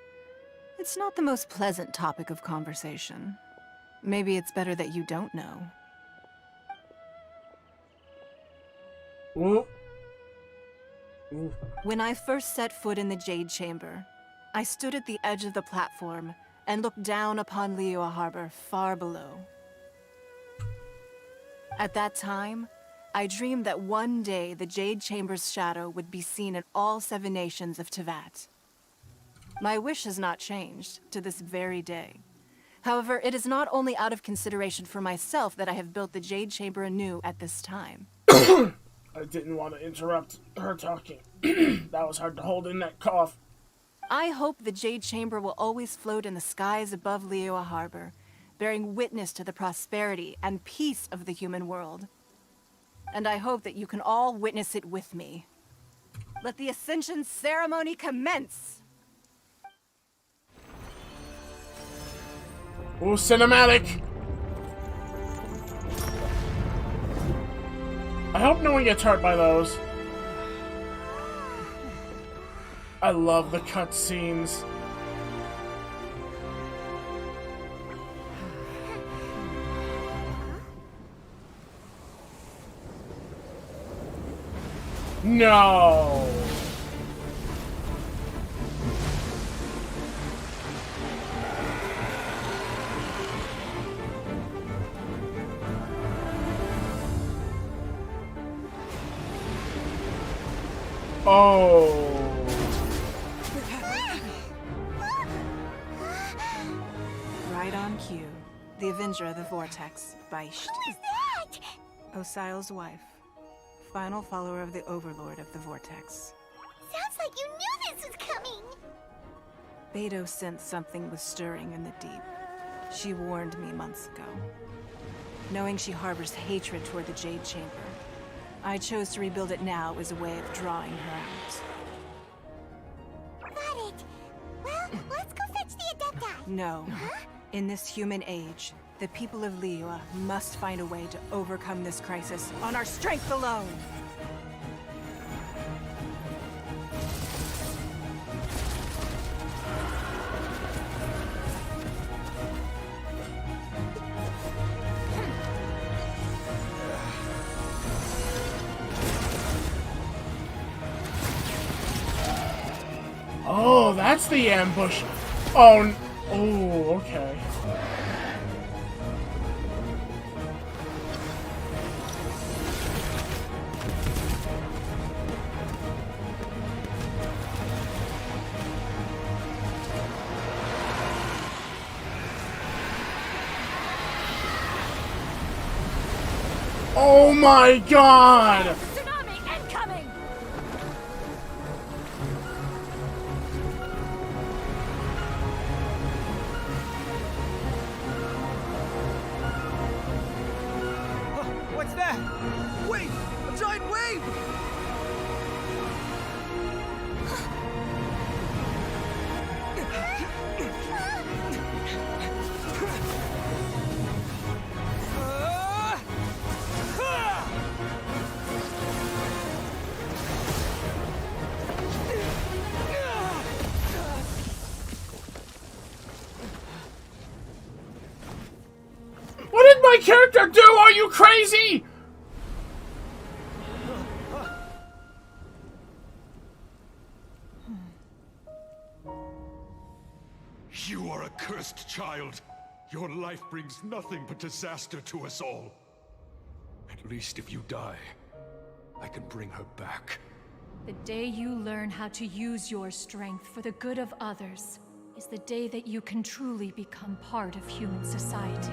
[SPEAKER 13] it's not the most pleasant topic of conversation. Maybe it's better that you don't know.
[SPEAKER 10] Ooh. Ooh.
[SPEAKER 13] When I first set foot in the Jade Chamber, I stood at the edge of the platform and looked down upon Liyue Harbor far below. At that time, I dreamed that one day the Jade Chamber's shadow would be seen in all 7 nations of Teyvat. My wish has not changed to this very day. However, it is not only out of consideration for myself that I have built the Jade Chamber anew at this time.
[SPEAKER 10] I didn't want to interrupt her talking. That was hard to hold in, that cough.
[SPEAKER 13] I hope the Jade Chamber will always float in the skies above Liyue Harbor, bearing witness to the prosperity and peace of the human world. And I hope that you can all witness it with me. Let the Ascension ceremony commence!
[SPEAKER 10] Ooh, cinematic! I hope no one gets hurt by those. I love the cutscenes. No! Oh.
[SPEAKER 13] Right on cue. The Avenger of the Vortex, Beisht.
[SPEAKER 2] Who is that?
[SPEAKER 13] Osial's wife. Final follower of the Overlord of the Vortex.
[SPEAKER 2] Sounds like you knew this was coming!
[SPEAKER 13] Beidou sensed something was stirring in the deep. She warned me months ago. Knowing she harbors hatred toward the Jade Chamber, I chose to rebuild it now as a way of drawing her out.
[SPEAKER 2] Got it. Well, let's go fetch the Adepti.
[SPEAKER 13] No.
[SPEAKER 2] Huh?
[SPEAKER 13] In this human age, the people of Liyue must find a way to overcome this crisis on our strength alone!
[SPEAKER 10] Oh, that's the ambush. Oh, oh, okay. Oh my god!
[SPEAKER 6] Tsunami incoming!
[SPEAKER 12] What's that? Wait! A giant wave!
[SPEAKER 10] What did my character do? Are you crazy?
[SPEAKER 8] You are a cursed child.
[SPEAKER 14] Your life brings nothing but disaster to us all. At least if you die, I can bring her back.
[SPEAKER 1] The day you learn how to use your strength for the good of others is the day that you can truly become part of human society.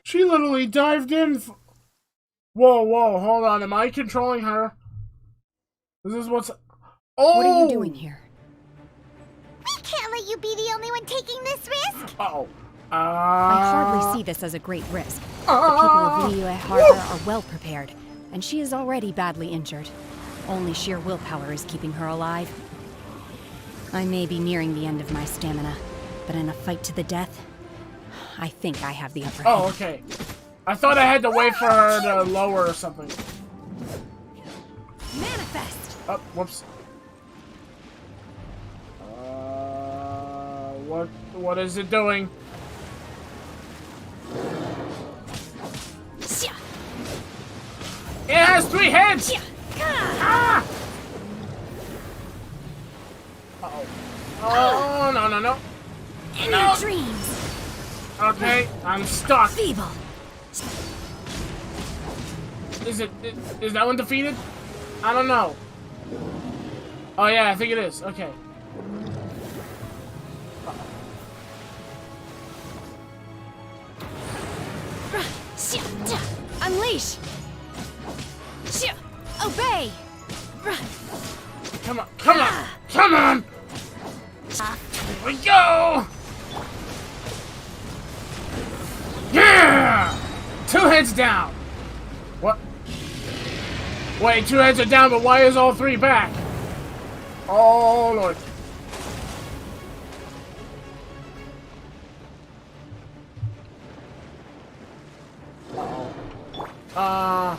[SPEAKER 10] She literally dived in. Whoa, whoa, hold on. Am I controlling her? This is what's. Oh!
[SPEAKER 3] What are you doing here?
[SPEAKER 2] We can't let you be the only one taking this risk.
[SPEAKER 10] Uh-oh.
[SPEAKER 3] I hardly see this as a great risk. The people of Lycan Horde are well prepared, and she is already badly injured. Only sheer willpower is keeping her alive. I may be nearing the end of my stamina, but in a fight to the death, I think I have the upper hand.
[SPEAKER 10] Oh, okay. I thought I had to wait for her to lower or something.
[SPEAKER 3] Manifest!
[SPEAKER 10] Oh, whoops. What is it doing? It has 3 heads! Ah! Uh-oh. Oh, no, no, no.
[SPEAKER 3] In
[SPEAKER 10] No.
[SPEAKER 3] your dreams!
[SPEAKER 10] Okay, I'm stuck.
[SPEAKER 3] Feeble.
[SPEAKER 10] Is that one defeated? I don't know. Oh yeah, I think it is. Okay.
[SPEAKER 3] Unleash! Obey!
[SPEAKER 10] Come on, come on, come on! Here we go! Yeah! 2 heads down! What? Wait, 2 heads are down, but why is all 3 back? Oh, Lord. Uh-oh.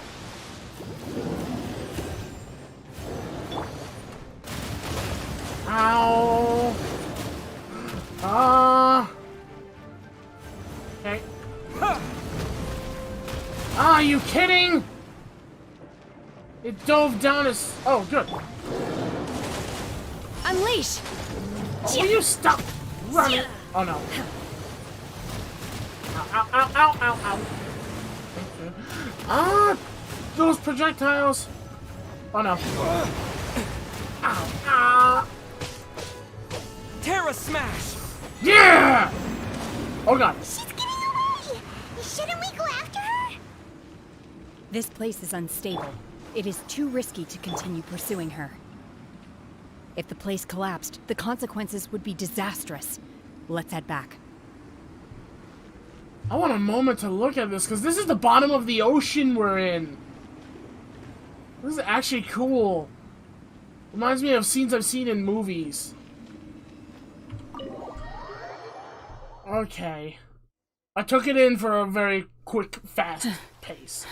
[SPEAKER 10] Ow. Okay. Are you kidding? It dove down as... Oh, good.
[SPEAKER 3] Unleash!
[SPEAKER 10] Oh, will you stop running? Oh, no. Ow, ow, ow, ow, ow. Ah! Those projectiles! Oh, no. Ow, ow.
[SPEAKER 15] Terra Smash!
[SPEAKER 10] Yeah! Oh, God.
[SPEAKER 2] She's getting away! Shouldn't we go after her?
[SPEAKER 3] This place is unstable. It is too risky to continue pursuing her. If the place collapsed, the consequences would be disastrous. Let's head back.
[SPEAKER 10] I want a moment to look at this, because this is the bottom of the ocean we're in. This is actually cool. Reminds me of scenes I've seen in movies. Okay. I took it in for a very quick, fast pace.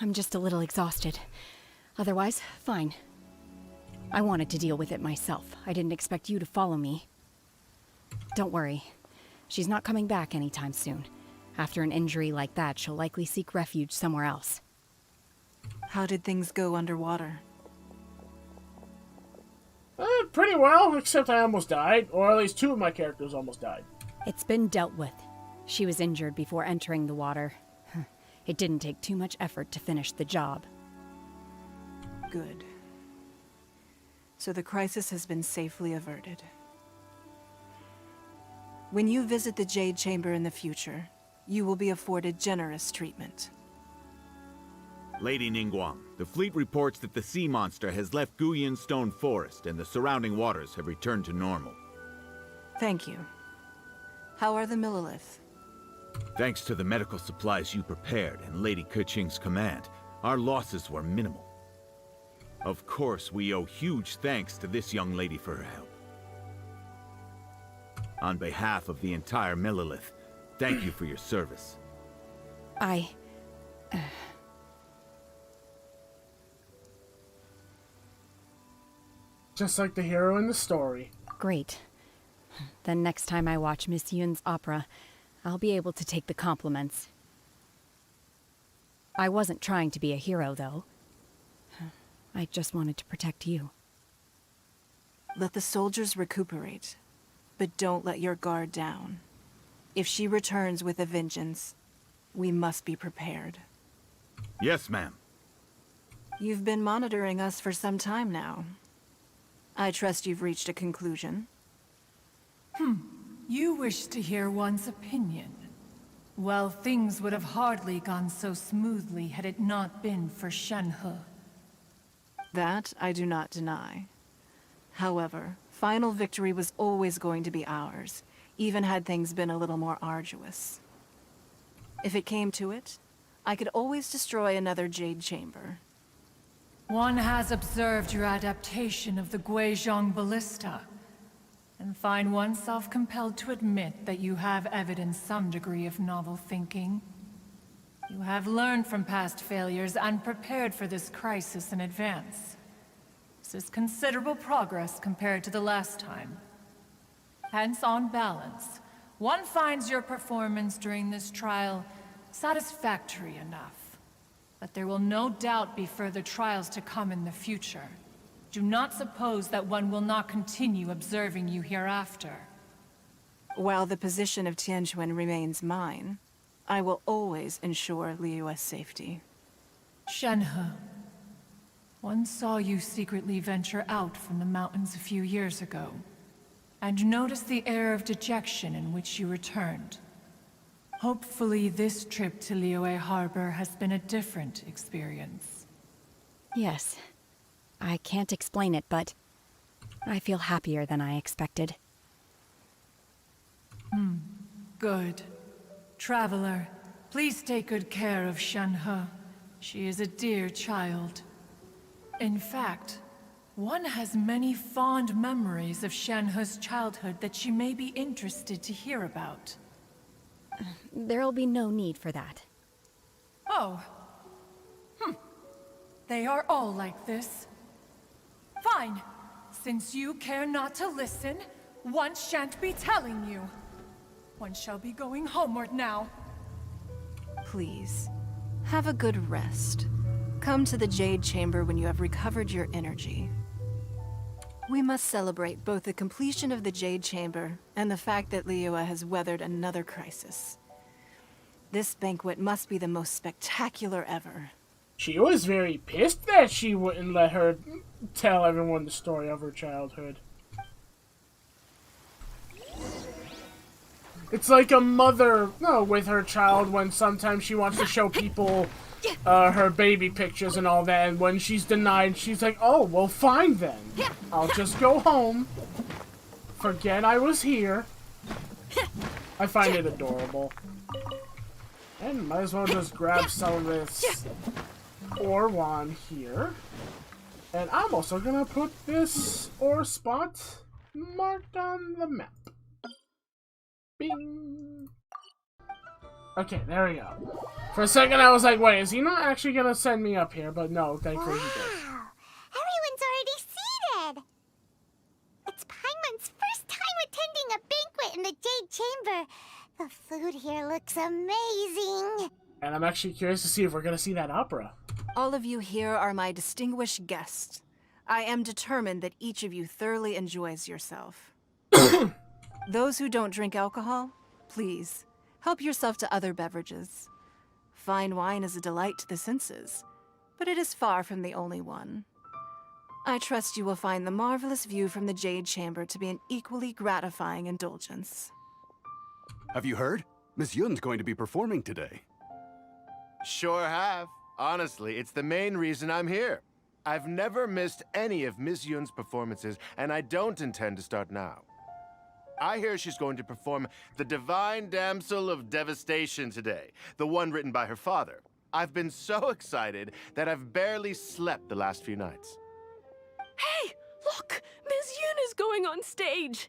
[SPEAKER 3] I'm just a little exhausted. Otherwise, fine. I wanted to deal with it myself. I didn't expect you to follow me. Don't worry. She's not coming back anytime soon. After an injury like that, she'll likely seek refuge somewhere else.
[SPEAKER 13] How did things go underwater?
[SPEAKER 10] Pretty well, except I almost died. Or at least 2 of my characters almost died.
[SPEAKER 3] It's been dealt with. She was injured before entering the water. It didn't take too much effort to finish the job.
[SPEAKER 13] Good. So the crisis has been safely averted. When you visit the Jade Chamber in the future, you will be afforded generous treatment.
[SPEAKER 8] Lady Ningguang, the fleet reports that the sea monster has left Guyun Stone Forest and the surrounding waters have returned to normal.
[SPEAKER 13] Thank you. How are the Millilith?
[SPEAKER 8] Thanks to the medical supplies you prepared and Lady Keqing's command, our losses were minimal. Of course, we owe huge thanks to this young lady for her help. On behalf of the entire Millilith, thank you for your service.
[SPEAKER 10] Just like the hero in the story.
[SPEAKER 3] Great. Then next time I watch Miss Yun's opera, I'll be able to take the compliments. I wasn't trying to be a hero, though. I just wanted to protect you.
[SPEAKER 13] Let the soldiers recuperate, but don't let your guard down. If she returns with a vengeance, we must be prepared.
[SPEAKER 8] Yes, ma'am.
[SPEAKER 13] You've been monitoring us for some time now. I trust you've reached a conclusion.
[SPEAKER 1] You wish to hear one's opinion. Well, things would have hardly gone so smoothly had it not been for Shenhe.
[SPEAKER 13] That I do not deny. However, final victory was always going to be ours, even had things been a little more arduous. If it came to it, I could always destroy another Jade Chamber.
[SPEAKER 1] One has observed your adaptation of the Guizhong Ballista, and find oneself compelled to admit that you have evidenced some degree of novel thinking. You have learned from past failures and prepared for this crisis in advance. This is considerable progress compared to the last time. Hence, on balance, one finds your performance during this trial satisfactory enough. But there will no doubt be further trials to come in the future. Do not suppose that one will not continue observing you hereafter.
[SPEAKER 13] While the position of Tianquan remains mine, I will always ensure Liyue's safety.
[SPEAKER 1] Shenhe, one saw you secretly venture out from the mountains a few years ago, and noticed the air of dejection in which you returned. Hopefully this trip to Liyue Harbor has been a different experience.
[SPEAKER 3] Yes. I can't explain it, but I feel happier than I expected.
[SPEAKER 1] Good. Traveler, please take good care of Shenhe. She is a dear child. In fact, one has many fond memories of Shenhe's childhood that she may be interested to hear about.
[SPEAKER 3] There'll be no need for that.
[SPEAKER 1] Oh. They are all like this. Fine. Since you care not to listen, one shan't be telling you. One shall be going homeward now.
[SPEAKER 13] Please, have a good rest. Come to the Jade Chamber when you have recovered your energy. We must celebrate both the completion of the Jade Chamber and the fact that Liyue has weathered another crisis. This banquet must be the most spectacular ever.
[SPEAKER 10] She was very pissed that she wouldn't let her tell everyone the story of her childhood. It's like a mother, with her child when sometimes she wants to show people her baby pictures and all that, and when she's denied, she's like, oh, well, fine then. I'll just go home. Forget I was here. I find it adorable. And might as well just grab some of this ore wand here. And I'm also gonna put this ore spot marked on the map. Bing! Okay, there we go. For a second I was like, wait, is he not actually gonna send me up here? But no, thankfully he did.
[SPEAKER 2] Wow! Everyone's already seated! It's Paimon's first time attending a banquet in the Jade Chamber. The food here looks amazing.
[SPEAKER 10] And I'm actually curious to see if we're gonna see that opera.
[SPEAKER 13] All of you here are my distinguished guests. I am determined that each of you thoroughly enjoys yourself. Those who don't drink alcohol, please, help yourself to other beverages. Fine wine is a delight to the senses, but it is far from the only one. I trust you will find the marvelous view from the Jade Chamber to be an equally gratifying indulgence.
[SPEAKER 15] Have you heard? Miss Yun's going to be performing today.
[SPEAKER 16] Sure have.
[SPEAKER 15] Honestly, it's the main reason I'm here. I've never missed any of Miss Yun's performances, and I don't intend to start now. I hear she's going to perform the Divine Damsel of Devastation today, the one written by her father. I've been so excited that I've barely slept the last few nights.
[SPEAKER 16] Hey, look! Ms. Yun is going on stage!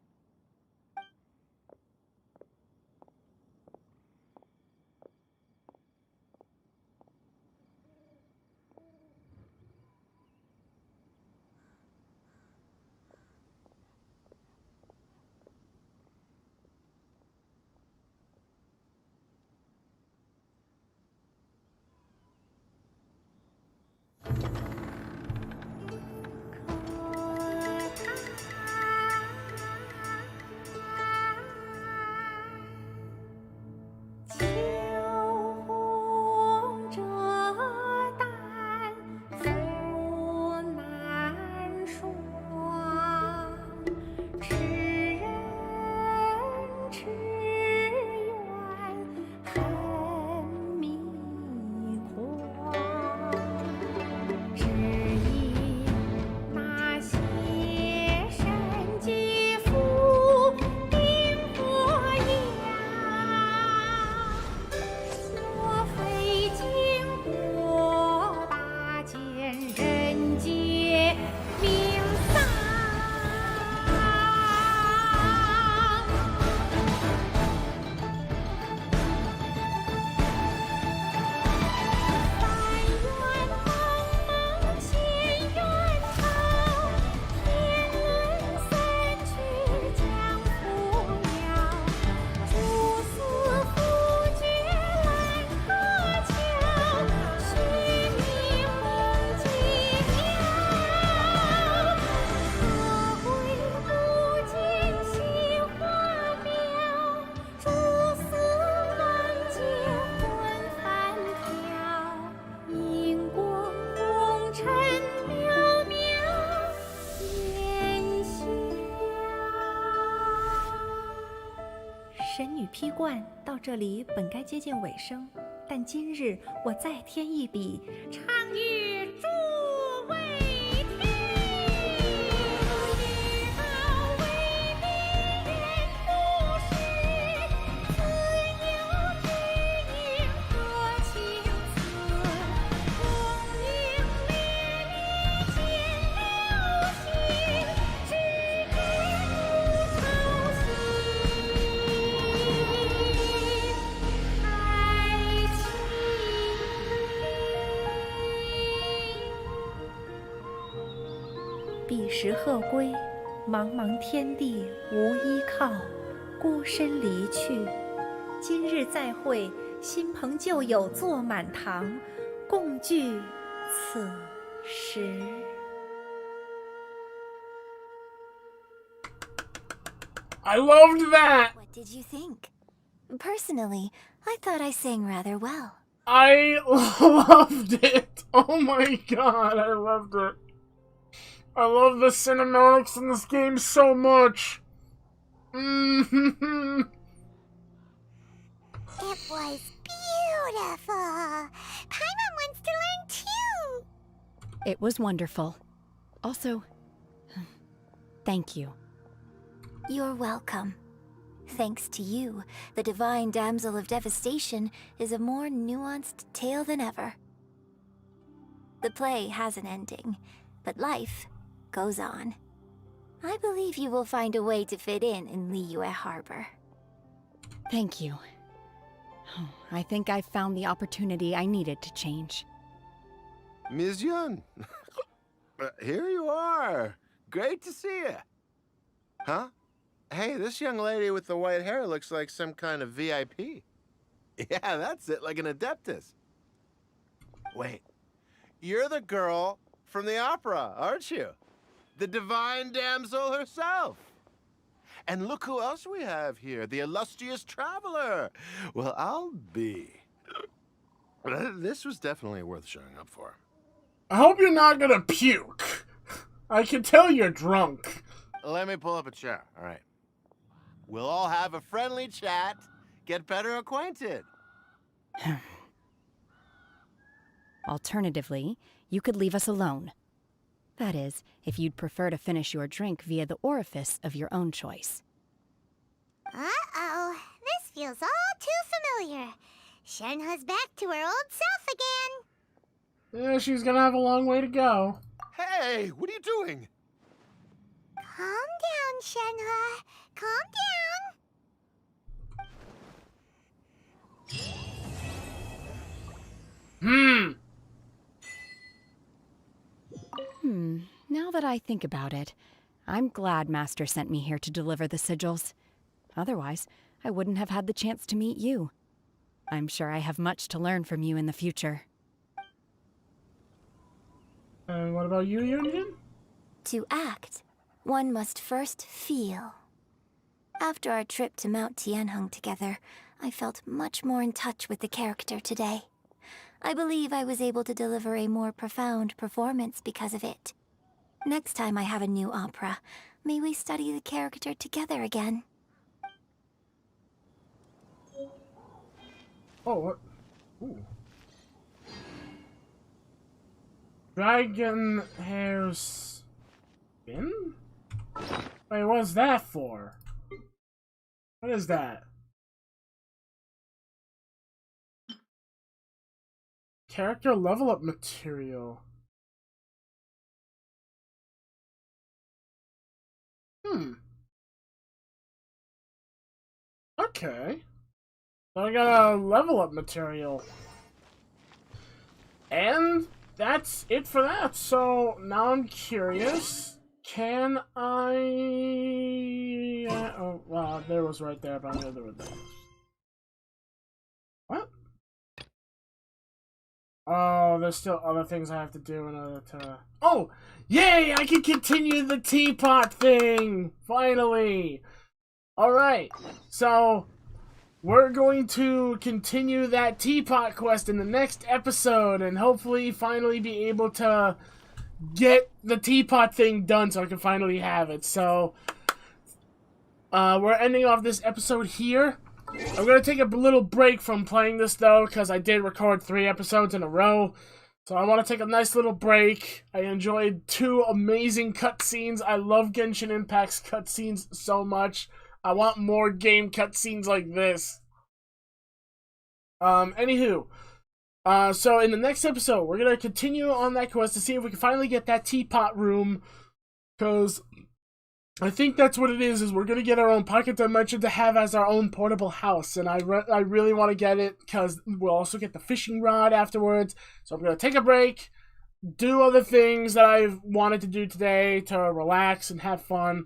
[SPEAKER 17] 神女披冠到这里本该接近尾声，但今日我再添一笔，唱与诸位听。知道为敌人不是，自有知音和情思。功名烈烈见流星，只知不操心。彼时鹤归，茫茫天地无依靠，孤身离去。今日再会，新朋旧友坐满堂，共聚此时。
[SPEAKER 10] I loved that!
[SPEAKER 9] What did you think? Personally, I thought I sang rather well.
[SPEAKER 10] I loved it! Oh my god, I loved it. I love the cinematics in this game so much.
[SPEAKER 2] It was beautiful. Paimon wants to learn too.
[SPEAKER 3] It was wonderful. Also, thank you.
[SPEAKER 9] You're welcome. Thanks to you, the Divine Damsel of Devastation is a more nuanced tale than ever. The play has an ending, but life goes on. I believe you will find a way to fit in Liyue Harbor.
[SPEAKER 3] Thank you. I think I've found the opportunity I needed to change.
[SPEAKER 15] Ms. Yun, here you are. Great to see you. Huh? Hey, this young lady with the white hair looks like some kind of VIP. Yeah, that's it, like an Adeptus. Wait, you're the girl from the opera, aren't you? The Divine Damsel herself. And look who else we have here, the illustrious traveler. Well, I'll be. This was definitely worth showing up for.
[SPEAKER 10] I hope you're not gonna puke. I can tell you're drunk.
[SPEAKER 15] Let me pull up a chair, all right. We'll all have a friendly chat, get better acquainted.
[SPEAKER 3] Alternatively, you could leave us alone. That is, if you'd prefer to finish your drink via the orifice of your own choice.
[SPEAKER 2] Uh-oh, this feels all too familiar. Shenhe's back to her old self again.
[SPEAKER 10] Yeah, she's gonna have a long way to go.
[SPEAKER 15] Hey, what are you doing?
[SPEAKER 2] Calm down, Shenhe. Calm down.
[SPEAKER 3] Now that I think about it, I'm glad Master sent me here to deliver the sigils. Otherwise, I wouldn't have had the chance to meet you. I'm sure I have much to learn from you in the future.
[SPEAKER 10] And what about you, Union?
[SPEAKER 9] To act, one must first feel. After our trip to Mount Tianheng together, I felt much more in touch with the character today. I believe I was able to deliver a more profound performance because of it. Next time I have a new opera, may we study the character together again.
[SPEAKER 10] Oh, what? Ooh. Dragon hair spin? Wait, what's that for? What is that? Character level up material. Okay. So I got a level up material. And that's it for that. So now I'm curious. Can I... oh, well, there was right there, but I'm gonna do it there. What? Oh, there's still other things I have to do in order to... Oh! Yay! I can continue the teapot thing! Finally! Alright, so... we're going to continue that teapot quest in the next episode and hopefully finally be able to get the teapot thing done so I can finally have it. So, we're ending off this episode here. I'm going to take a little break from playing this though, because I did record 3 episodes in a row. So I want to take a nice little break. I enjoyed 2 amazing cutscenes. I love Genshin Impact's cutscenes so much. I want more game cutscenes like this. Anywho. So in the next episode, we're gonna continue on that quest to see if we can finally get that teapot room. Because I think that's what it is we're gonna get our own pocket dimension to have as our own portable house. And I really want to get it, because we'll also get the fishing rod afterwards. So I'm gonna take a break, do other things that I've wanted to do today to relax and have fun.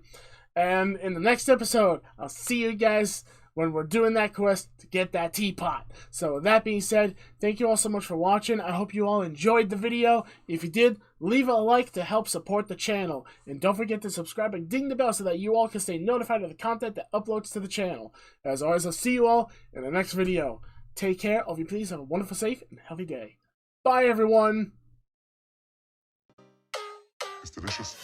[SPEAKER 10] And in the next episode, I'll see you guys when we're doing that quest to get that teapot. So with that being said, thank you all so much for watching. I hope you all enjoyed the video. If you did, leave a like to help support the channel. And don't forget to subscribe and ding the bell so that you all can stay notified of the content that uploads to the channel. As always, I'll see you all in the next video. Take care. All of you please have a wonderful, safe, and healthy day. Bye, everyone.
[SPEAKER 18] It's delicious.